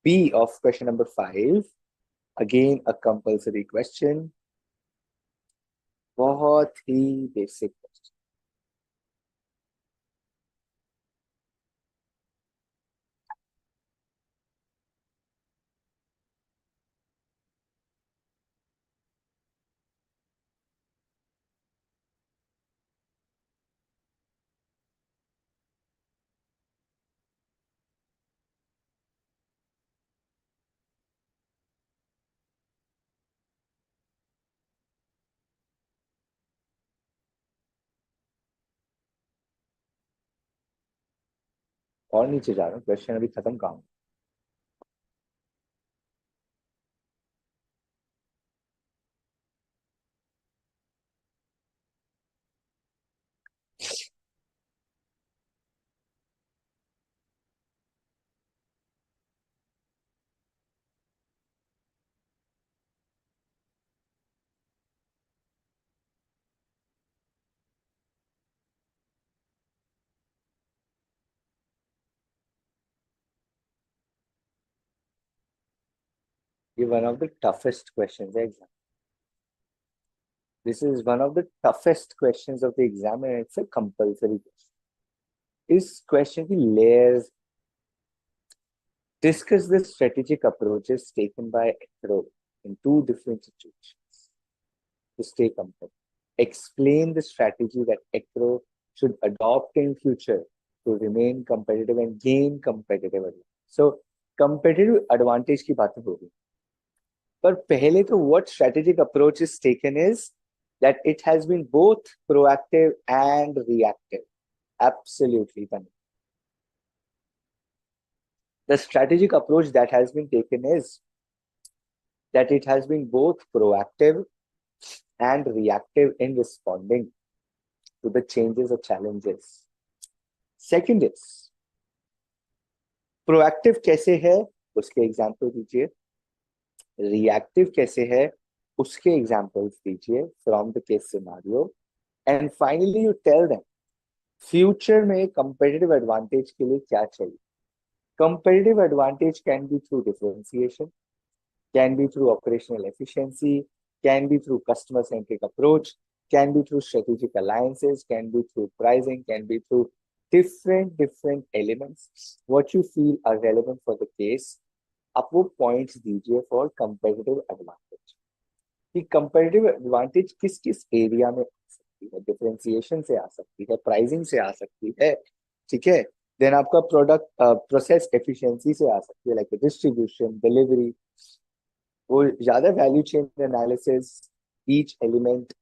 B of question number 5। Again a compulsory question, बहुत ही बेसिक क्वेश्चन। और नीचे जा रहा हूँ, क्वेश्चन अभी खत्म कहाँ हूँ। ये one of the toughest question है exam. This is one of the toughest question of the exam and it's a compulsory question. इस क्वेश्चन की layers. Discuss the strategic approaches taken by Ethro in two different situations to stay competitive. Explain the strategy that Ethro should adopt in future to remain competitive and gain competitive advantage. So, competitive advantage की बातें हो रही, पर पहले तो what strategic approach is taken is that it has been both proactive and reactive. Absolutely, Tanu. The strategic approach that has been taken is that it has been both proactive and reactive in responding to the changes or challenges. Second is, proactive कैसे है उसके example दीजिए, reactive कैसे है उसके examples दीजिए from the case scenario, and finally you tell them future में competitive advantage के लिए क्या चाहिए। Competitive advantage can be through differentiation, can be through operational efficiency, can be through customer centric approach, can be through strategic alliances, can be through pricing, can be through different elements what you feel are relevant for the case, आप वो points दीजिए for competitive advantage, कि competitive advantage किस किस area में आ सकती है, differentiation से आ सकती है, प्राइसिंग से आ सकती है, ठीक है। देन आपका प्रोडक्ट प्रोसेस एफिशिएंसी से आ सकती है, लाइक डिस्ट्रीब्यूशन, डिलीवरी, वो ज्यादा value chain analysis, each element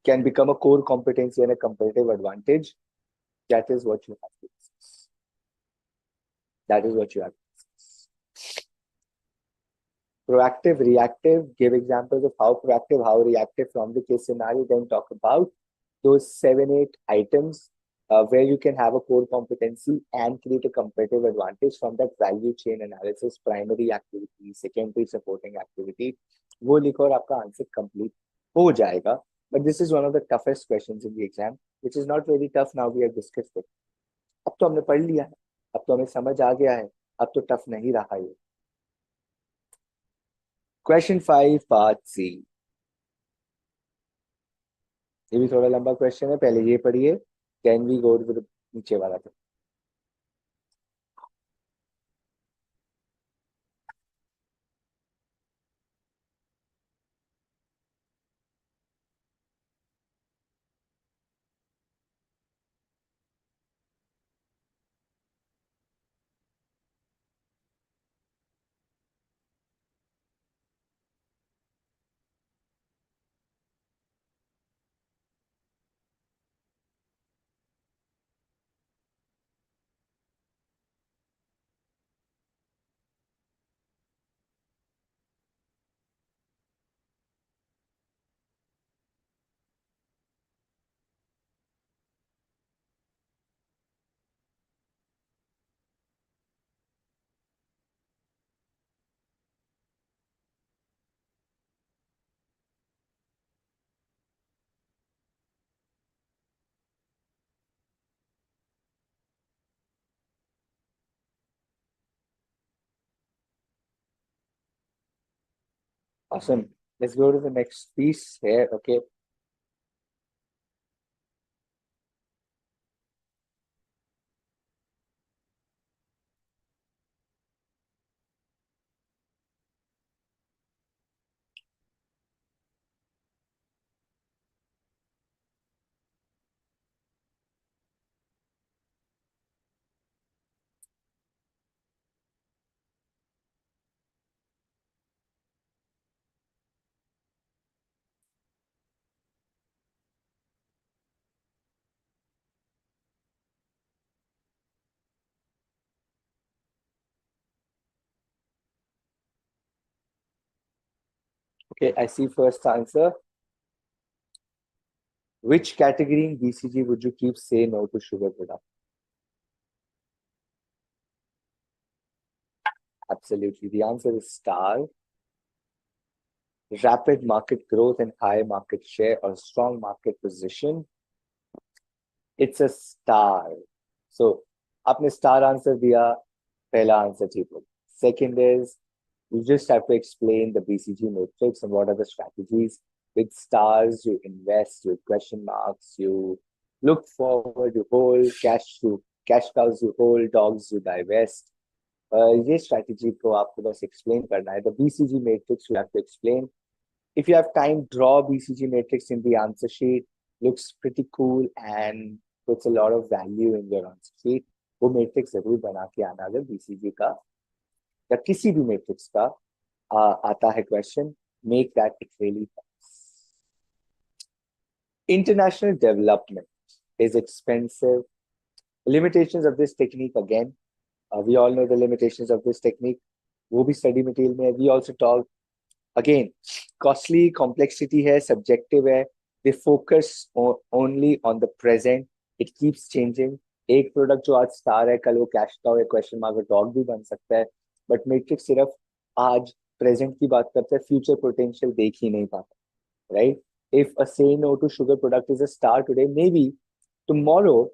can become a core competency and a competitive advantage. That is what you have to discuss. That is what you have to discuss. Proactive, reactive, give examples of how proactive, how reactive from the case scenario, then talk about those 7, 8 items where you can have a core competency and create a competitive advantage from that value chain analysis, primary activity, secondary supporting activity. वो लिखो और आपका answer complete हो जाएगा. But this is one of the toughest questions in the exam, which is not very tough now we have discussed it. अब तो हमने पढ़ लिया है, अब तो हमें समझ आ गया है, अब तो टफ नहीं रहा ये. Question 5 part C. ये भी थोड़ा लंबा क्वेश्चन है, पहले ये पढ़िए, can we go to the नीचे वाला था. Awesome. Let's go to the next piece here. Okay. Okay, I see first answer. Which category in BCG would you keep say no to sugar product? Absolutely. The answer is star. Rapid market growth and high market share or strong market position. It's a star. So, आपने star answer दिया, पहला answer ठीक हो. Second is, you just have to explain the BCG matrix and what are the strategies. With stars, you invest. With question marks, you look forward, you hold. Cash cows, you hold. Dogs, you divest. ये strategy को आपको बस explain करना है. The BCG matrix you have to explain. If you have time, draw BCG matrix in the answer sheet. Looks pretty cool and puts a lot of value in your answer sheet. वो matrix जरूर बना के आना अगर BCG का या किसी भी matrix का आता है question. Make that it really helps. International development is expensive. Limitations of this technique again. We all know the limitations of this technique. वो भी study material में. We also talk again, costly, complexity है, subjective है. They focus only on the present. It keeps changing. एक product जो आज star है, कल वो कैश का हो, क्वेश्चन मार्क डॉग भी बन सकता है. बट मैट्रिक्स सिर्फ आज प्रेजेंट की बात करता है, फ्यूचर पोटेंशियल देख ही नहीं पाता. Right? If a say no to sugar product is a star today, maybe tomorrow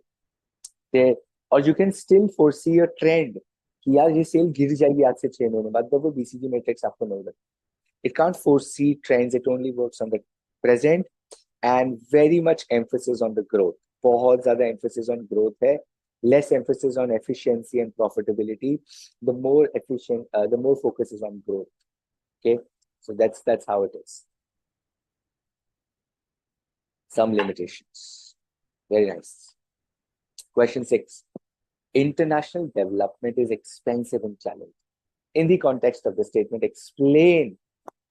there, or you can still foresee a trend कि यार ये सेल गिर जाएगी आज से 6 महीने बाद, तो वो बीसीजी मैट्रिक्स आपको नहीं लगता. It can't foresee trends. It only works on the present and very much emphasis on the growth. बहुत ज़्यादा emphasis on growth है. less emphasis on efficiency and profitability. The more efficient, the more focus is on growth. Okay, so that's how it is. Some limitations. Very nice. Question 6. International development is expensive and challenging. In the context of the statement, explain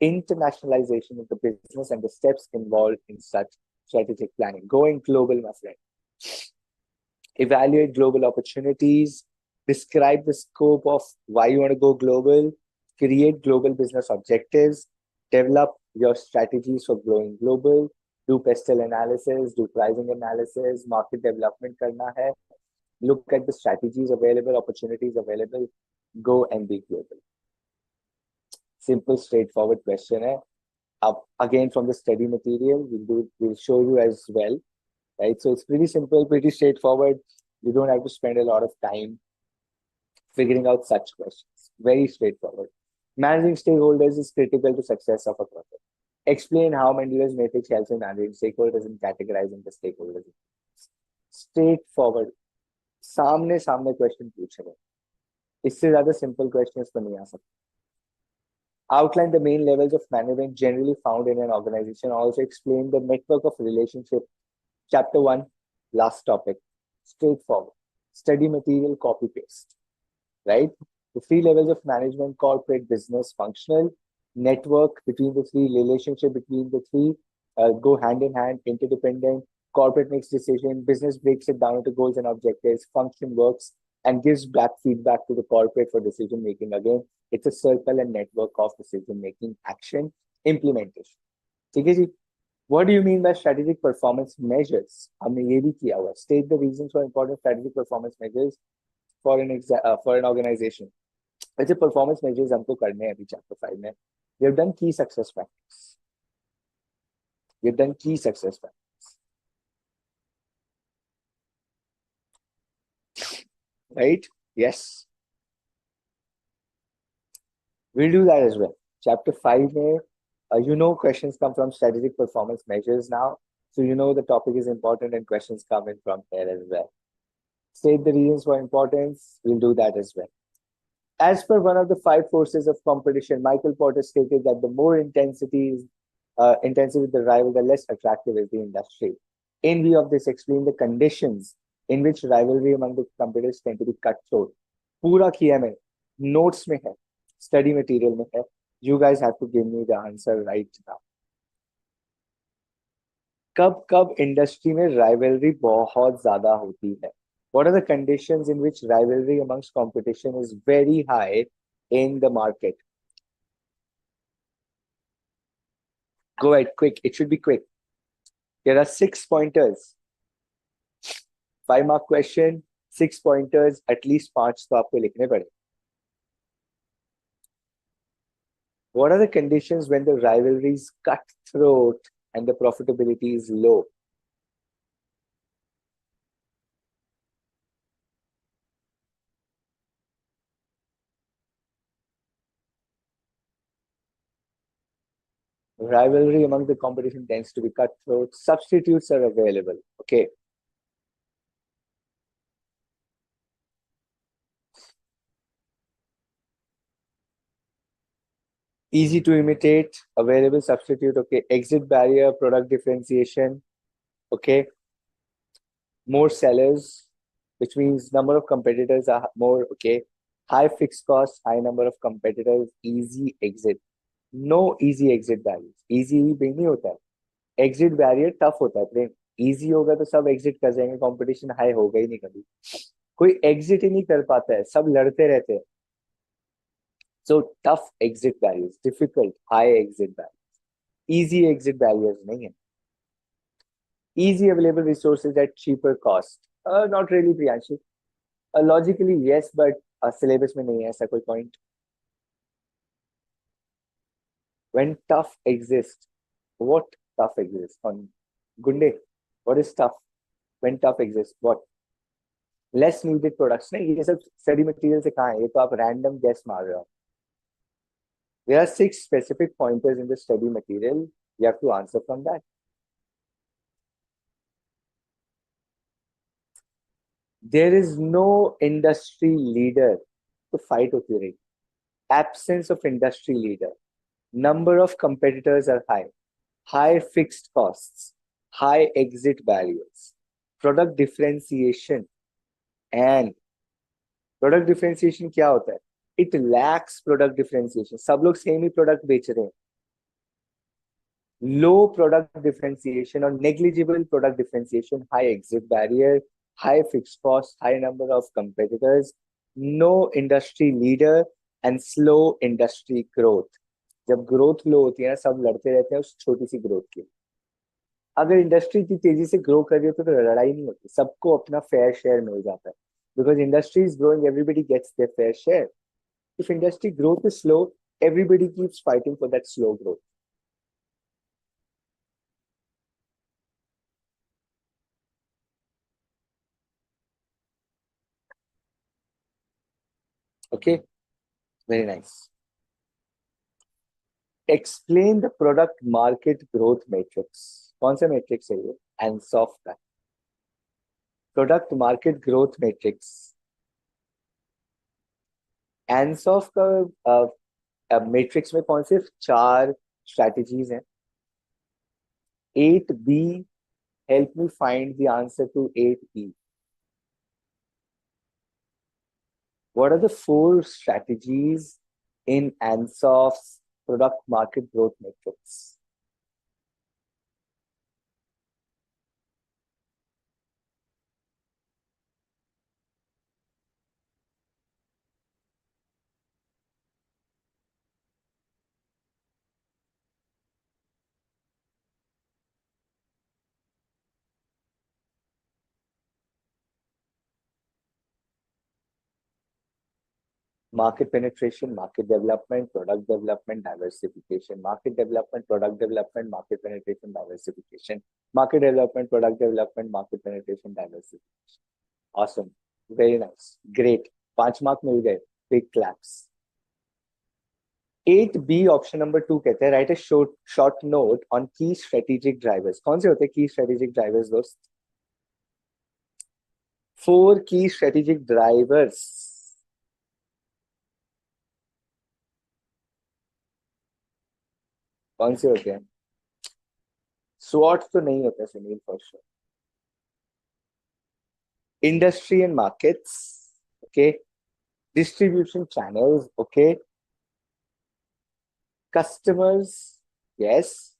internationalization of the business and the steps involved in such strategic planning. Going global, my friend. Evaluate global opportunities. Describe the scope of why you want to go global. Create global business objectives. Develop your strategies for growing global. Do pestle analysis. Do pricing analysis. Market development karna hai. Look at the strategies available, opportunities available. Go and be global. Simple, straightforward question. Again, from the study material, we'll show you as well. Right? So it's pretty simple, pretty straightforward. You don't have to spend a lot of time figuring out such questions. Very straightforward. Managing stakeholders is critical to success of a project. Explain how Mendel's matrix helps in managing stakeholders and categorizing the stakeholders. Straightforward. सामने सामने question पूछ रहे हैं, इससे ज्यादा simple questions तो नहीं आ सकते. Outline the main levels of management generally found in an organization. Also explain the network of relationship. Chapter 1, last topic. Straightforward. Study material, copy paste. Right? The 3 levels of management: corporate, business, functional. Network between the 3, relationship between the 3 go hand in hand, interdependent. Corporate makes decision, business breaks it down into goals and objectives, function works and gives back feedback to the corporate for decision making. Again, it's a circle and network of decision making, action, implementation. ठीक है जी? What do you mean by strategic performance measures? हमने ये भी किया हुआ. State the reasons for important strategic performance measures for an organization. ऐसे performance measures हमको करने हैं अभी chapter 5 में. We have done key success factors. We have done key success factors. Right? Yes. We'll do that as well. Chapter 5 में, you know, questions come from strategic performance measures now. So you know the topic is important and questions come in from there as well. State the reasons for importance. We'll do that as well. As per one of the 5 forces of competition, Michael Porter stated that the more intensity with the rival, the less attractive is the industry. In view of this, explain the conditions in which rivalry among the competitors tend to be cutthroat. पूरा किया मैं, notes में है, study material में है. You guys have to give me the answer right now. कब industry में rivalry बहुत ज़्यादा होती है? What are the conditions in which rivalry amongst competition is very high in the market? Go ahead, quick. It should be quick. There are 6 pointers. 5-mark question, 6 pointers, at least 5 तो आपको लिखने पड़े. What are the conditions when the rivalry is cutthroat and the profitability is low? Rivalry among the competition tends to be cutthroat. Substitutes are available. Okay. Easy to imitate, available substitute. Okay. Exit barrier, product differentiation. Okay. More sellers, which means number of competitors are more. Okay. High fixed costs, high number of competitors, easy exit. No easy exit barriers. Easy भी नहीं होता है. Exit barrier tough होता है. प्रेम easy होगा तो सब exit कर जाएंगे. Competition high होगा ही नहीं कभी. कोई exit ही नहीं कर पाता है. सब लड़ते रहते हैं. So tough exit barriers, difficult high exit barriers. Easy exit barriers नहीं है. Easy available resources at cheaper cost. Not really, Priyanshu. Logically yes, but syllabus में नहीं है ऐसा कोई point. When tough exists, what tough exists on Gunde? What is tough? When tough exists, what? Less needed products. नहीं ये सब study material से कहाँ है? ये तो आप random guess मार रहे हो. There are 6 specific pointers in the study material. You have to answer from that. There is no industry leader to fight with your rate. Absence of industry leader. Number of competitors are high. High fixed costs. High exit barriers. Product differentiation. And product differentiation क्या होता है? It lacks product differentiation. सब लोग same ही product बेच रहे हैं. Low product differentiation or negligible product differentiation, high exit barrier, high fixed cost, high number of competitors, no industry leader, and slow industry growth. जब growth लो होती है ना, सब लड़ते रहते हैं उस छोटी सी ग्रोथ के. अगर इंडस्ट्री इतनी तेजी से ग्रो कर रही हो तो लड़ाई नहीं होती, सबको अपना फेयर शेयर मिल जाता है. Because industry is growing, everybody gets their fair share. If industry growth is slow, everybody keeps fighting for that slow growth. Okay, very nice. Explain the product market growth matrix. कौन सा matrix है ये? Ansoff का product market growth matrix. Ansoff का matrix में कौन से 4 strategies हैं? 8B, help me find the answer to 8B. What are the 4 strategies in Ansoff's product market growth matrix? Market penetration, market development, product development, diversification. Market development, product development, market penetration, diversification. Market development, product development, market penetration, diversification. Awesome. Very nice. Great. 5 mark मिल गए. Big claps. 8B option number 2 कहते हैं, right A short note on की strategic drivers. कौन से होते हैं की strategic drivers दोस्त? 4 की स्ट्रेटेजिक ड्राइवर्स. कौन से होते हैं? स्वॉट तो नहीं होता Sunil, for sure. Industry and markets, okay. Distribution channels, okay. Customers, yes.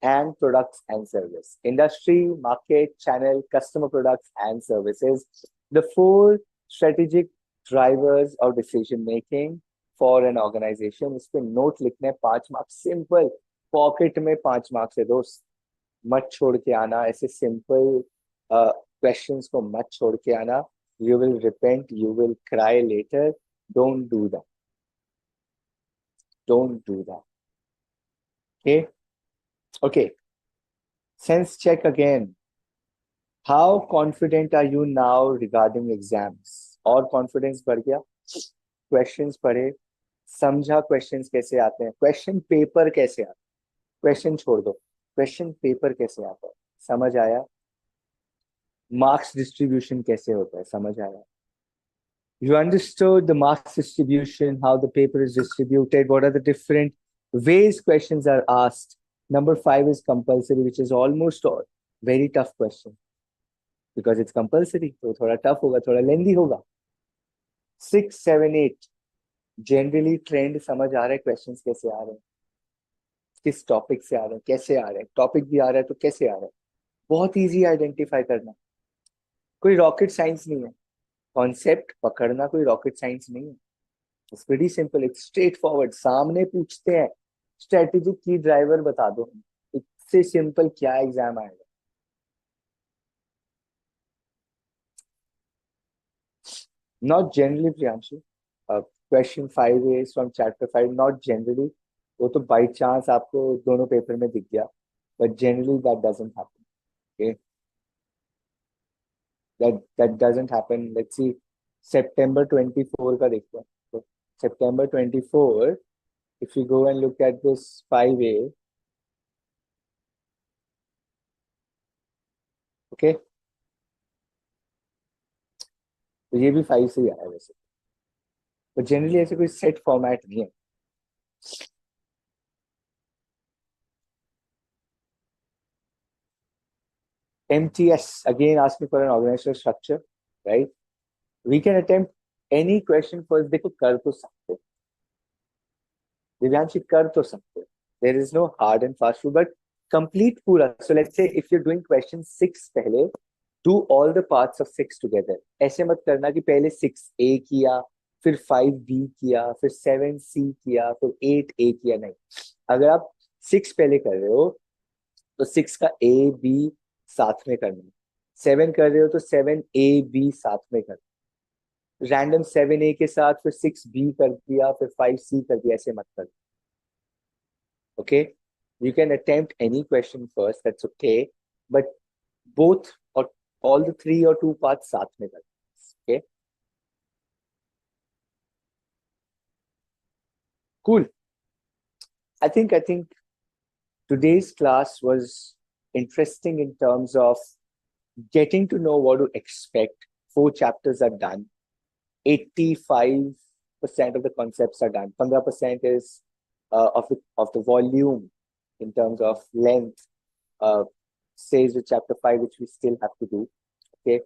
And products and service. Industry, market, channel, customer, products and services. The 4 strategic drivers of decision making for an organization. इस पे note लिखने हैं. 5 marks simple. Pocket में 5 marks है दोस्त. मत छोड़ के आना ऐसे सिंपल क्वेश्चंस को. मत छोड़ के आना. You will repent, you will cry later. Don't do that. Don't do that. Okay. Okay. Sense check again. How confident are you now regarding exams? और कॉन्फिडेंस बढ़ गया? क्वेश्चंस पढ़े, समझा क्वेश्चंस कैसे आते हैं, क्वेश्चन पेपर कैसे आता है. क्वेश्चन छोड़ दो, क्वेश्चन पेपर कैसे आता है, समझ आया. मार्क्स डिस्ट्रीब्यूशन कैसे होता है, समझ आया. You understood the marks distribution, how the paper is distributed, what are the different ways questions are asked. Number 5 is compulsory, which is almost all very tough question. Because it's compulsory, तो थोड़ा tough होगा, थोड़ा lengthy होगा. 6, 7, 8 generally trend समझ आ रहा है. Questions कैसे आ रहे हैं, किस टॉपिक से आ रहे हैं, कैसे आ रहे हैं. टॉपिक भी आ रहा है तो कैसे आ रहा है. बहुत इजी आइडेंटिफाई करना. कोई रॉकेट साइंस नहीं है. कॉन्सेप्ट पकड़ना कोई रॉकेट साइंस नहीं है. It's very simple, it's straight forward. सामने पूछते हैं स्ट्रेटेजिक की ड्राइवर बता दो, इससे सिंपल क्या एग्जाम आएगा. Not generally Priyanshu. Question 5 is from chapter 5. Not generally. वो तो बाई चांस आपको दोनों पेपर में दिख गया, but generally that doesn't happen. Okay, that doesn't happen. Let's see, September 24 का देखते हैं. So, September 24, if you go and look at this 5A, okay, तो ये भी 5 से ही आया वैसे, but generally ऐसे कोई सेट फॉर्मेट नहीं है. MTS, again asking for an organizational structure, right? We can attempt any question first. देखो कर तो सकते, दिव्यांशी कर तो सकते. There is no hard and fast rule, but complete पूरा. So let's say if you're doing question 6 पहले, do all the parts of 6 together. ऐसे मत करना कि पहले 6A किया, फिर 5B किया, फिर 7C किया, फिर 8A किया. नहीं, अगर आप 6 पहले कर रहे हो तो 6 का A B साथ में करना. 7 कर रहे हो तो 7A B साथ में करना. रैंडम 7A के साथ फिर 6B कर दिया, फिर 5C कर दिया, ऐसे मत कर. Okay, you can attempt any question first, that's okay, but both or all the 3 or 2 parts साथ में कर. Okay, cool. I think today's class was interesting in terms of getting to know what to expect. 4 chapters are done. 85% of the concepts are done. 15% is of the volume in terms of length uh, stays with chapter 5, which we still have to do. Okay,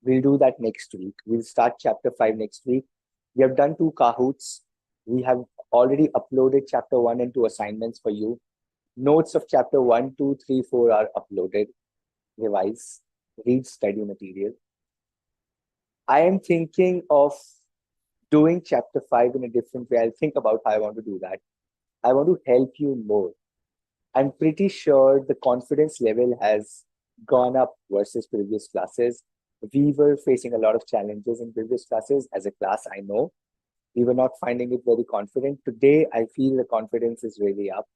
we'll do that next week. We'll start chapter 5 next week. We have done 2 Kahoots. We have already uploaded chapter 1 and 2 assignments for you. Notes of chapter 1, 2, 3, 4 are uploaded. Revise, read study material. I am thinking of doing chapter 5 in a different way. I'll think about how I want to do that. I want to help you more. I'm pretty sure the confidence level has gone up versus previous classes. We were facing a lot of challenges in previous classes. As a class, I know we were not finding it very confident. Today, I feel the confidence is really up.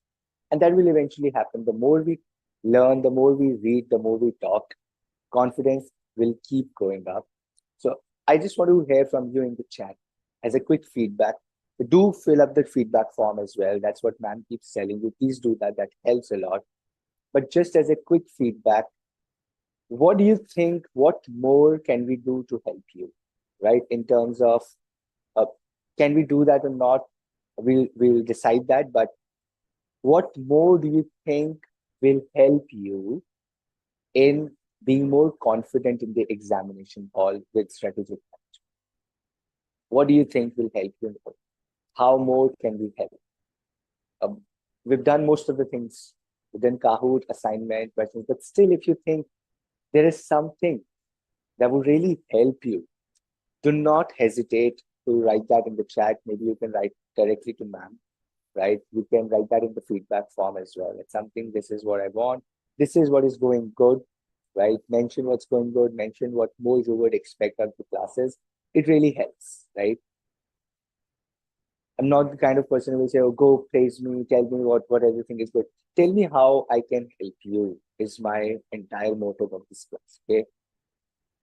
And that will eventually happen. The more we learn, the more we read, the more we talk, confidence will keep going up. So I just want to hear from you in the chat as a quick feedback. Do fill up the feedback form as well. That's what ma'am keeps telling you. Please do that. That helps a lot. But just as a quick feedback, what do you think? What more can we do to help you, right? In terms of, uh, can we do that or not? We'll decide that. But what more do you think will help you in being more confident in the examination hall with strategic management? What do you think will help you more? How more can we help? Um, we've done most of the things. We've done Kahoot, assignment, questions, but still, if you think there is something that will really help you, do not hesitate to write that in the chat. Maybe you can write directly to ma'am, right? You can write that in the feedback form as well. It's something, this is what I want. This is what is going good, right? Mention what's going good, mention what more you would expect of the classes. It really helps, right? I'm not the kind of person who will say, oh, go praise me, tell me what everything is good. Tell me how I can help you is my entire motive of this class, okay?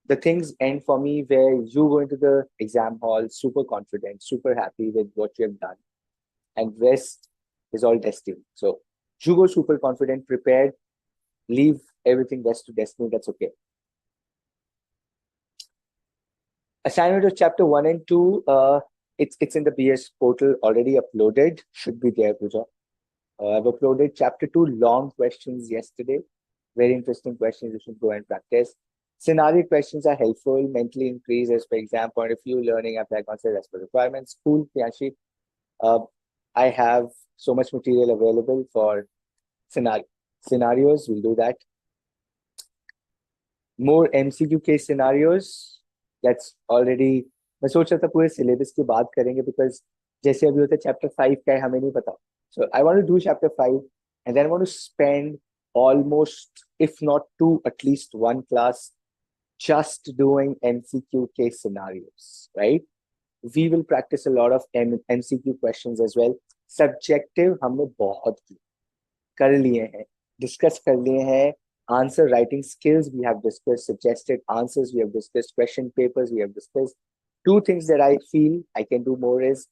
The things end for me where you go into the exam hall super confident, super happy with what you have done, and rest is all destiny. So you go super confident, prepared, leave everything rest to destiny, that's okay. Assignment of chapter 1 and 2, it's in the BS portal already uploaded, should be there, Pooja. I've uploaded chapter 2 long questions yesterday. Very interesting questions, you should go and practice. Scenario questions are helpful, mentally increase as per exam point of view, learning, apply concept as per requirements. Cool, Priyanshi. I have so much material available for scenarios, we'll do that. More MCQ case scenarios, that's already, मैं सोच रहा था पूरे syllabus की बात करेंगे because जैसे अभी होता है चैप्टर 5 का है हमें नहीं पता. So I want to do chapter 5 and then I want to spend almost, if not 2, at least 1 class just doing MCQ case scenarios, right? We will practice a lot of MCQ questions as well. Subjective हमने बहुत कर लिए हैं, discuss कर लिए हैं. Answer writing skills we have discussed, suggested answers we have discussed, question papers we have discussed. 2 things that I feel I can do more is,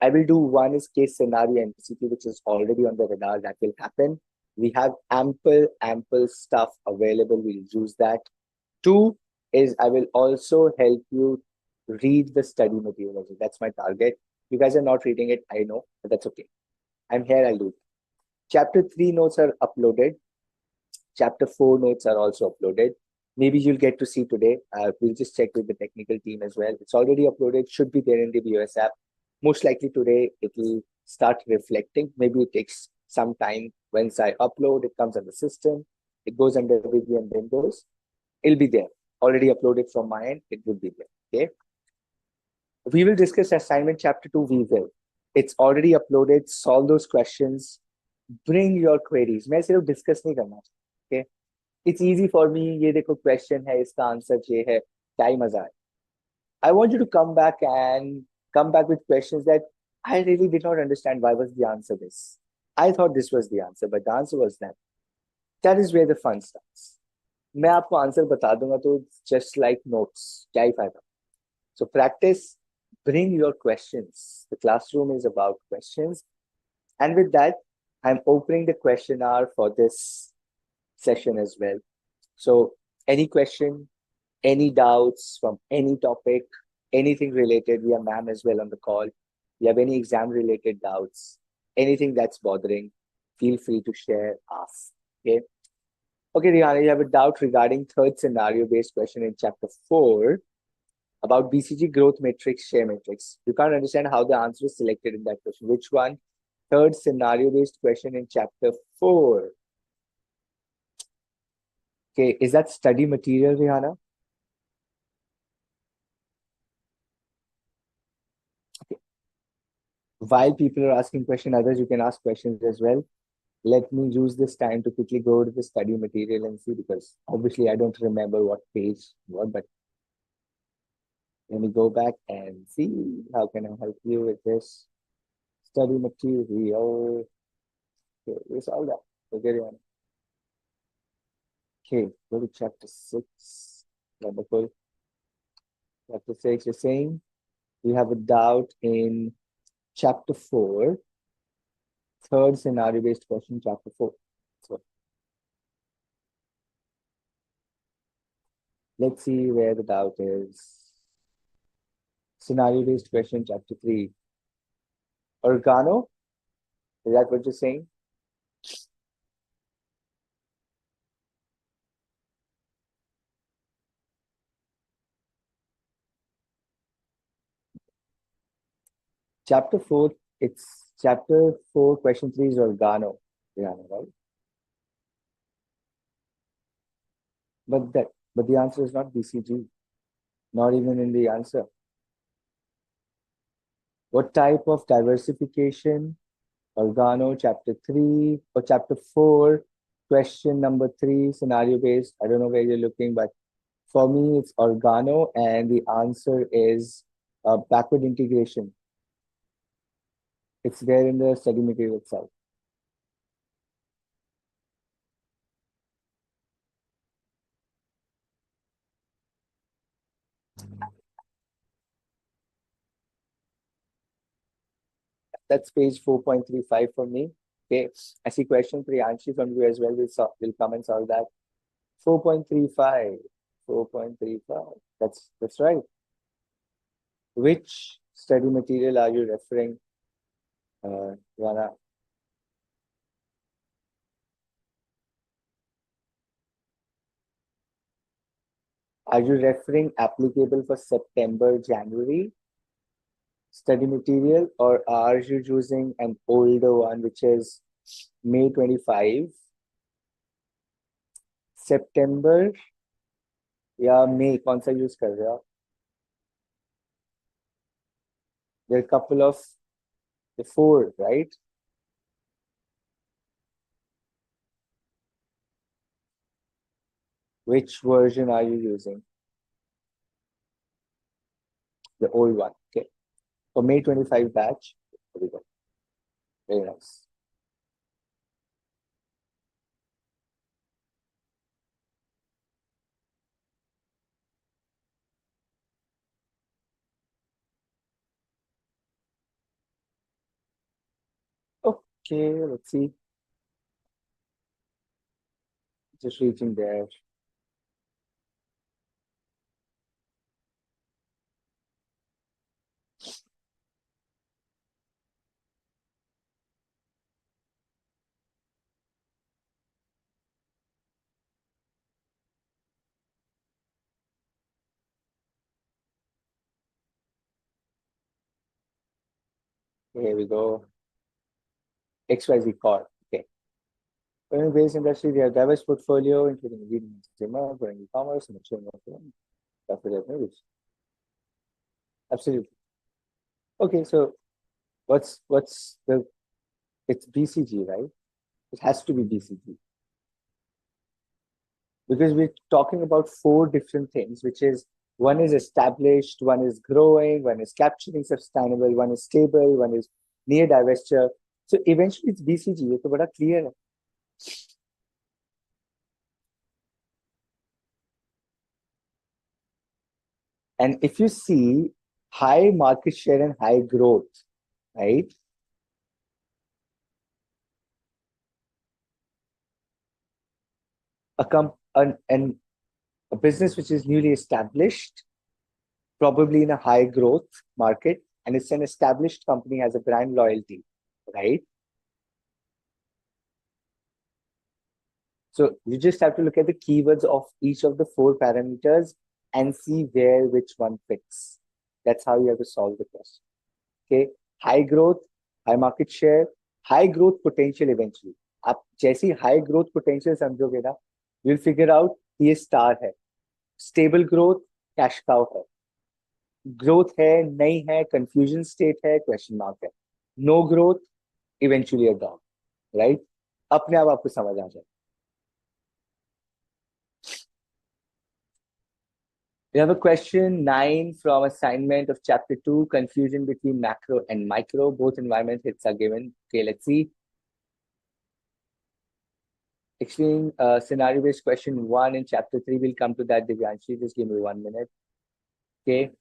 I will do one is case scenario MCQ, which is already on the radar, that will happen. We have ample stuff available, we'll use that. 2 is I will also help you read the study material. That's my target. You guys are not reading it, I know, but that's okay. I'm here, I'll do it. Chapter 3 notes are uploaded. Chapter 4 notes are also uploaded. Maybe you'll get to see today. We'll just check with the technical team as well. It's already uploaded, should be there in the VOS app. Most likely today it will start reflecting. Maybe it takes some time. Once I upload, it comes on the system. It goes under VPN Windows. It'll be there. Already uploaded from my end. It will be there. Okay. We will discuss assignment chapter 2. We will. It's already uploaded. Solve those questions. Bring your queries. मैं सिर्फ discuss नहीं करना. Okay. It's easy for me. ये देखो question है, इसका answer ये है. क्या ही मजा है. I want you to come back with questions that I really did not understand. Why was the answer this? I thought this was the answer, but the answer was that. That is where the fun starts. मैं आपको answer बता दूंगा तो just like notes. क्या ही फायदा. So practice. Bring your questions. The classroom is about questions. And with that, I'm opening the question hour for this session as well. So any question, any doubts from any topic, anything related, we have ma'am as well on the call. You have any exam related doubts, anything that's bothering, feel free to share, ask. Okay. Okay, Rihanna, you have a doubt regarding third scenario based question in chapter 4 about BCG growth matrix, share matrix. You can't understand how the answer is selected in that question. Which one? Third scenario based question in chapter 4. Okay, is that study material, Rihanna? Okay. While people are asking questions, others, you can ask questions as well. Let me use this time to quickly go to the study material and see, because obviously I don't remember what page what, but let me go back and see how can I help you with this study material. Okay, here's all that. Okay, Rihanna. Okay, go to chapter 6. Wonderful. Chapter 6, you're saying you have a doubt in chapter 4, third scenario based question, chapter 4. So let's see where the doubt is. Scenario based question, chapter 3. Organo? Is that what you're saying? Chapter 4, it's chapter 4, question 3 is organo, right? But the answer is not BCG, not even in the answer. What type of diversification? Organo, chapter 3 or chapter 4, question number 3, scenario based. I don't know where you're looking, but for me, it's organo, and the answer is backward integration. It's there in the study material itself. That's page 4.35 for me. Okay, I see question Priyanshi from you as well. We'll come and solve that. 4.35. 4.35. That's right. Which study material are you referring, Rana? Are you referring applicable for September, January study material, or are you using an older one, which is May 25, September या May? कौन सा use कर रहे हो? There are a couple of the 4, right? Which version are you using? The old one. Okay. For May 25 batch. There we go. Very nice. Okay, let's see. Just reaching there. Here we go. XYZ Corp. Okay. Based industry, they have diverse portfolio, including leading consumer, growing e-commerce, and maturing profit revenues. Absolutely. Okay, so what's the it's BCG, right? It has to be BCG because we're talking about four different things, which is one is established, one is growing, one is capturing sustainable, one is stable, one is near divestiture. So eventually it's BCG. ये तो बड़ा clear है. And if you see high market share and high growth, right? A business which is newly established, probably in a high growth market, and it's an established company, has a brand loyalty, right? So you just have to look at the keywords of each of the four parameters and see where which one fits. That's how you have to solve the question. Okay, high growth, high market share, high growth potential eventually. आप जैसी high growth potential समझोगे ना, you'll figure out ये star है. Stable growth, cash cow है. Growth है, नहीं है, confusion state है, question mark है. No growth, eventually a dog, right? अपने आप आपको समझ आ जाए. We have a question 9 from assignment of chapter 2, confusion between macro and micro. Both environment hits are given. Okay, let's see. Extreme scenario-based question 1 in chapter 3. We'll come to that, Divyanshi. Just give me 1 minute. Okay.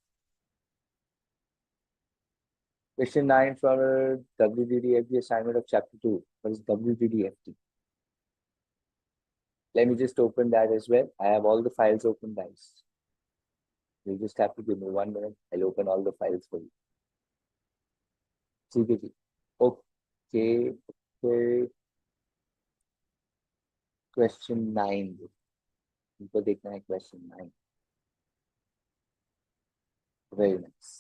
Question 9 from WDDFD assignment of chapter 2. What is WDDFD? Let me just open that as well. I have all the files open, guys. You just have to give me 1 minute. I'll open all the files for you. CPT. Okay. Okay. Question 9. इनको देखना है question 9. Very nice.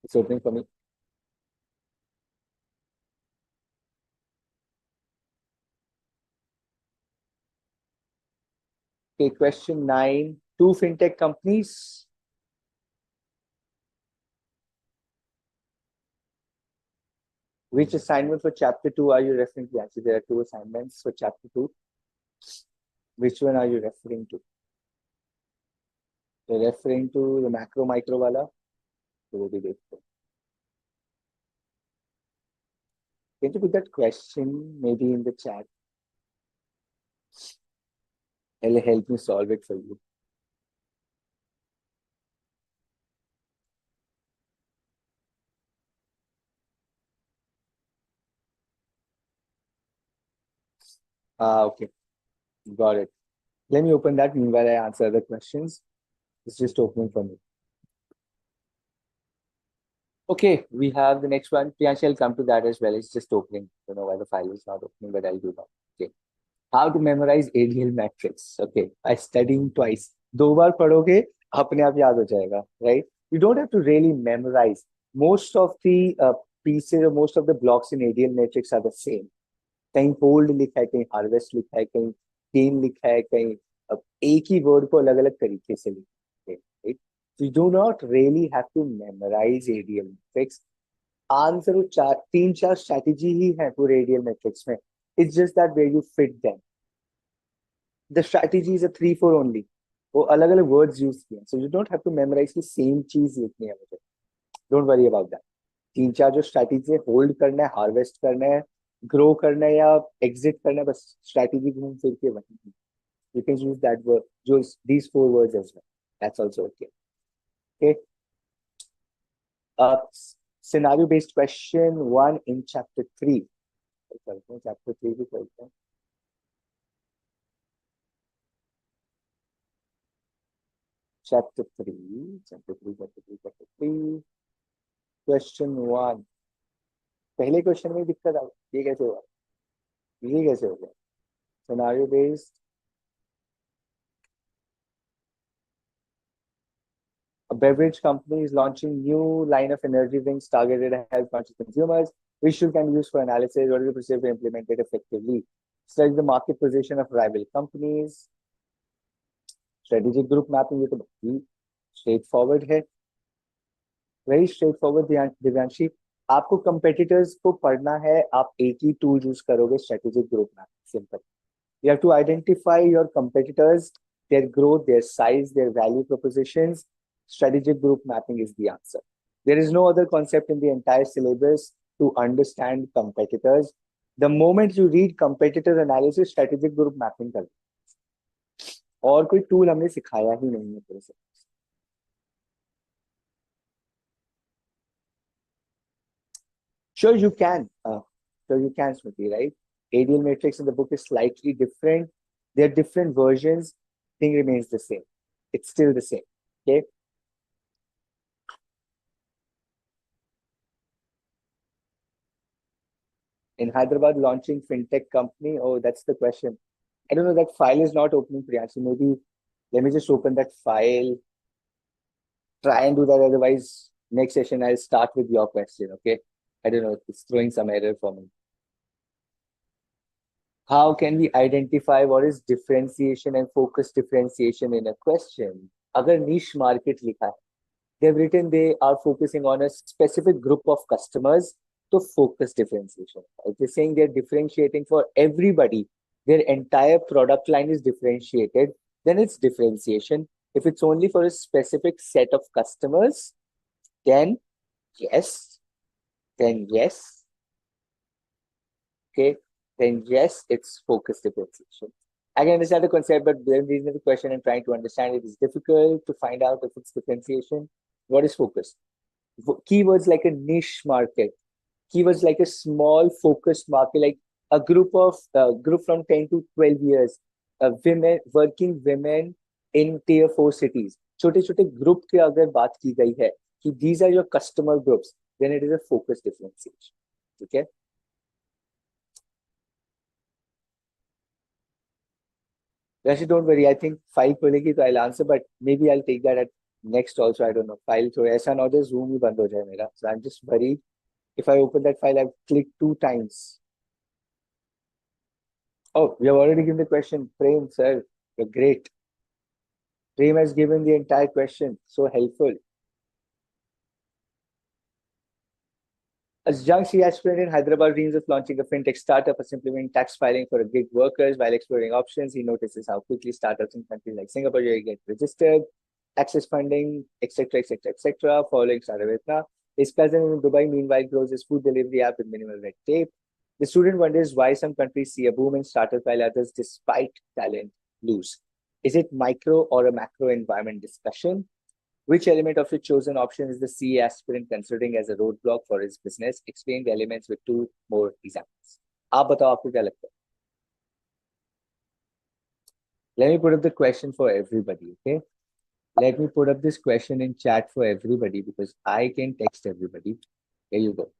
It's opening for me. Okay, question 9. Two fintech companies. Which assignment for chapter 2 are you referring to? Actually, there are two assignments for chapter 2. Which one are you referring to? You're referring to the macro micro wala? Can you put that question maybe in the chat? It'll help me solve it for you. Okay. Got it. Let me open that. Meanwhile, I answer the questions. It's just opening for me. Okay, we have the next one. Priyanshi, I'll come to that as well. It's just opening. I don't know why the file is not opening, but I'll do that. Okay. How to memorize ADL matrix. Okay. By studying twice. दो बार पढ़ोगे अपने आप याद हो जाएगा, right? You don't have to really memorize. Most of the pieces or most of the blocks in ADL matrix are the same. कहीं hold लिखा है, कहीं harvest लिखा है, कहीं gain लिखा है, कहीं एक ही word को अलग अलग तरीके से लिखा है, right? So you do not really have to memorize ADL matrix. Answer वो तीन चार स्ट्रैटेजी ही है पूरे एडीएल मैट्रिक्स में. It's just that where you fit them. The strategies are 3-4 only. वो अलग अलग वर्ड्स यूज किए, so you don't have to memorise की सेम चीज लिखनी है मुझे. Don't worry about that. तीन चार जो स्ट्रैटेजी है, होल्ड करना है, हार्वेस्ट करना है, ग्रो करना है या एग्जिट करना है, बस स्ट्रैटेजी घूम फिर के वही. You can use that word, जो these 4 words as well. That's also okay. Okay. Scenario based question 1 in chapter 3. Chapter 3 भी चलते हैं. Chapter 3. Question 1. पहले क्वेश्चन में दिक्कत आ, ये कैसे हुआ, ये कैसे हो गया? Scenario based beverage company is launching new line of energy drinks targeted at health conscious consumers. Which tool can be used for analysis? What is the procedure to implement it effectively? Study the market position of rival companies. Strategic group mapping, ये तो बहुत straightforward है. Very straightforward, Divyanshi. आपको competitors को पढ़ना है, आप एक ही tool use करोगे, strategic group mapping. Simple. You have to identify your competitors, their growth, their size, their value propositions. Strategic group mapping is the answer. There is no other concept in the entire syllabus to understand competitors. The moment you read competitor analysis, strategic group mapping कर. और कोई tool हमने सिखाया ही नहीं है पूरे से. Sure, you can. Sure, you can, Smriti, right? ADL matrix in the book is slightly different. There are different versions. Thing remains the same. It's still the same. Okay. In Hyderabad, launching fintech company. Oh, that's the question. I don't know. That file is not opening, Priyanshi. Maybe let me just open that file. Try and do that. Otherwise, next session I'll start with your question. Okay. I don't know. It's throwing some error for me. How can we identify what is differentiation and focus differentiation in a question? Agar niche market likha hai, they've written they are focusing on a specific group of customers to focus differentiation. If they're saying they're differentiating for everybody, their entire product line is differentiated, then it's differentiation. If it's only for a specific set of customers, then yes. Okay. Then yes, it's focus differentiation. I can understand the concept, but the reason of the question and trying to understand it is difficult to find out if it's differentiation. What is focus? Keywords like a niche market, keywords like a small focused market, like a group from 10 to 12 years, working women in tier 4 cities. छोटे छोटे group के अगर बात की गई है कि these are your customer groups, then it is a focus differentiation. Okay. Actually, don't worry. I think file खुलेगी तो I'll answer, but maybe I'll take that at next also. I don't know. File थोड़ा ऐसा ना हो जाए Zoom ही बंद हो जाए मेरा. So I'm just worried. If I open that file, I've clicked 2 times. Oh, you have already given the question. Prem, sir, you're great. Prem has given the entire question. So helpful. As young C aspirant in Hyderabad dreams of launching a fintech startup or implementing tax filing for gig workers while exploring options, he notices how quickly startups in countries like Singapore get registered, access funding, etc., etc., etc. Following startup Vietnam. His cousin in Dubai, meanwhile, grows his food delivery app with minimal red tape. The student wonders why some countries see a boom in startups while others, despite talent, lose. Is it micro or a macro environment discussion? Which element of your chosen option is the CA aspirant considering as a roadblock for his business? Explain the elements with 2 more examples. आप बताओ आपको क्या लगता है? Let me put up the question for everybody, okay? Let me put up this question in chat for everybody because I can text everybody. Here you go.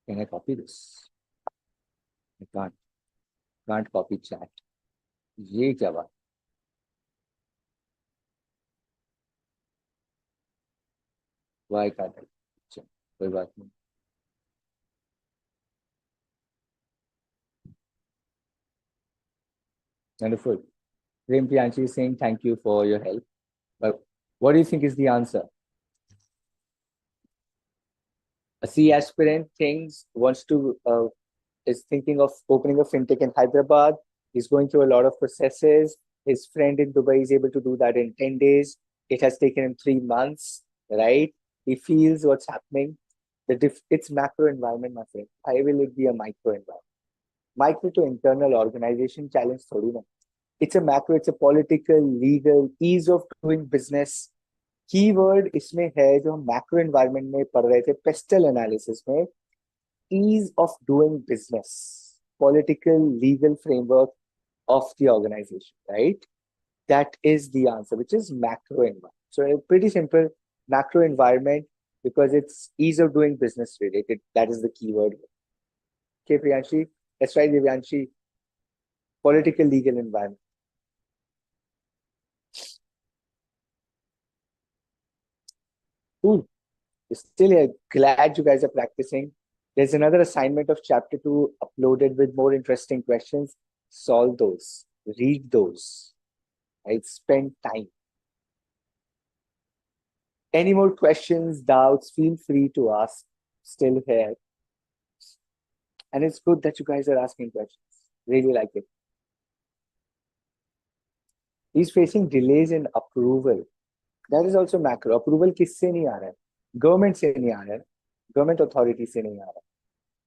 Can I copy this? I can't. Can't copy chat. ये क्या बात? Why can't I? अच्छा, कोई बात नहीं. Wonderful. Prem Priyanshi is saying thank you for your help. But what do you think is the answer? A C aspirant is thinking of opening a fintech in Hyderabad. He's going through a lot of processes. His friend in Dubai is able to do that in 10 days. It has taken him 3 months, right? He feels what's happening. It's macro environment, my friend. Why will it be a micro environment? Micro to internal organization challenge थोड़ी ना. It's a macro, it's a political, legal, ease of doing business. Keyword इसमें है जो हम macro environment में पढ़ रहे थे पेस्टल एनालिसिस में. ease of doing business, political, legal framework of the organization, right? That is the answer, which is macro environment. So a pretty simple macro environment because it's ease of doing business related. That is the keyword. Okay, Priyanshi. That's right, Divyanshi. Political, legal environment. Cool. Still here. Glad you guys are practicing. There's another assignment of chapter 2 uploaded with more interesting questions. Solve those. Read those. Right? Spend time. Any more questions, doubts, feel free to ask. Still here. And it's good that you guys are asking questions. Really like it. He's facing delays in approval. That is also macro. Approval किससे नहीं आ रहा है? Government से नहीं आ रहा है. Government authority से नहीं आ रहा है.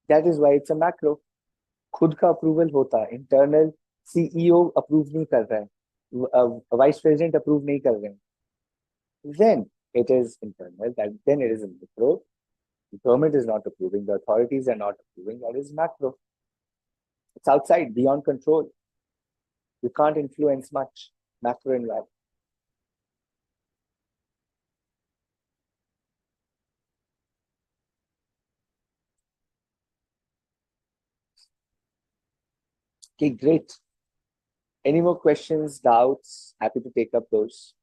That is why it's a macro. खुद का approval होता है. Internal CEO approve नहीं कर रहा है. Vice President approve नहीं कर रहे हैं. Then it is internal. Then it is a macro. The government is not approving. The authorities are not approving. That is macro. It's outside, beyond control. You can't influence much. Macro environment. Okay, great. Any more questions, doubts? Happy to take up those.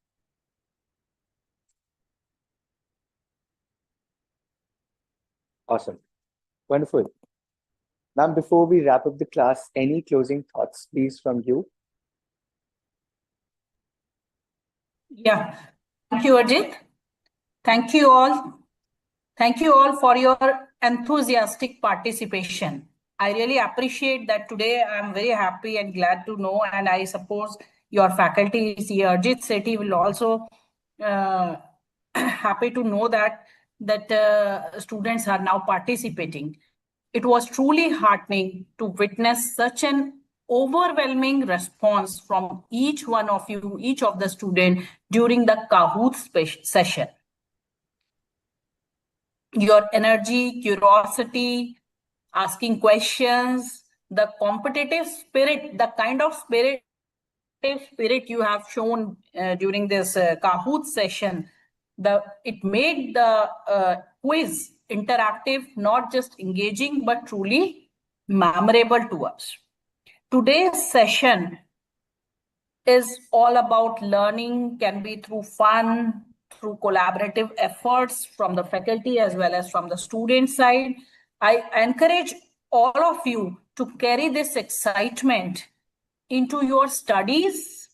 Awesome. Wonderful. Ma'am, before we wrap up the class, any closing thoughts, please, from you? Yeah. Thank you, Ajit. Thank you all. Thank you all for your enthusiastic participation. I really appreciate that today. I'm very happy and glad to know, and I suppose your faculty is here. Ajit Sethi will also happy to know that students are now participating. It was truly heartening to witness such an overwhelming response from each one of you, each of the students during the Kahoot session. Your energy, curiosity, asking questions, the competitive spirit, the kind of spirit you have shown during this Kahoot session, it made the quiz interactive, not just engaging, but truly memorable to us. Today's session is all about learning, can be through fun, through collaborative efforts from the faculty as well as from the student side. I encourage all of you to carry this excitement into your studies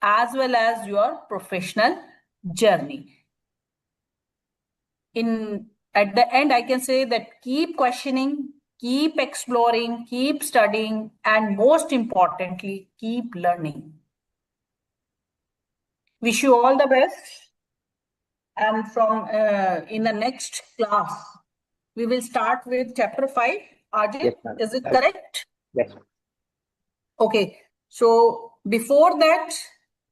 as well as your professional journey. At the end, I can say that keep questioning, keep exploring, keep studying, and most importantly, keep learning. Wish you all the best. And from in the next class, we will start with chapter 5. Ajit, yes, is it correct? Yes. Okay. So before that,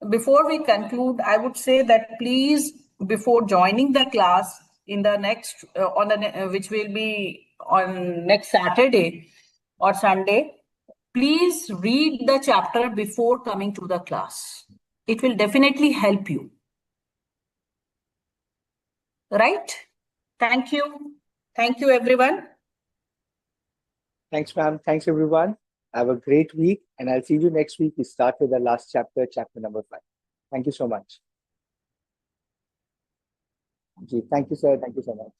before we conclude, I would say that please, before joining the class in the next which will be on next Saturday or Sunday, please read the chapter before coming to the class. It will definitely help you. Right? Thank you. Thank you, everyone. Thanks, ma'am. Thanks, everyone. Have a great week, and I'll see you next week. We start with the last chapter, chapter number 5. Thank you so much. Thank you, sir. Thank you so much.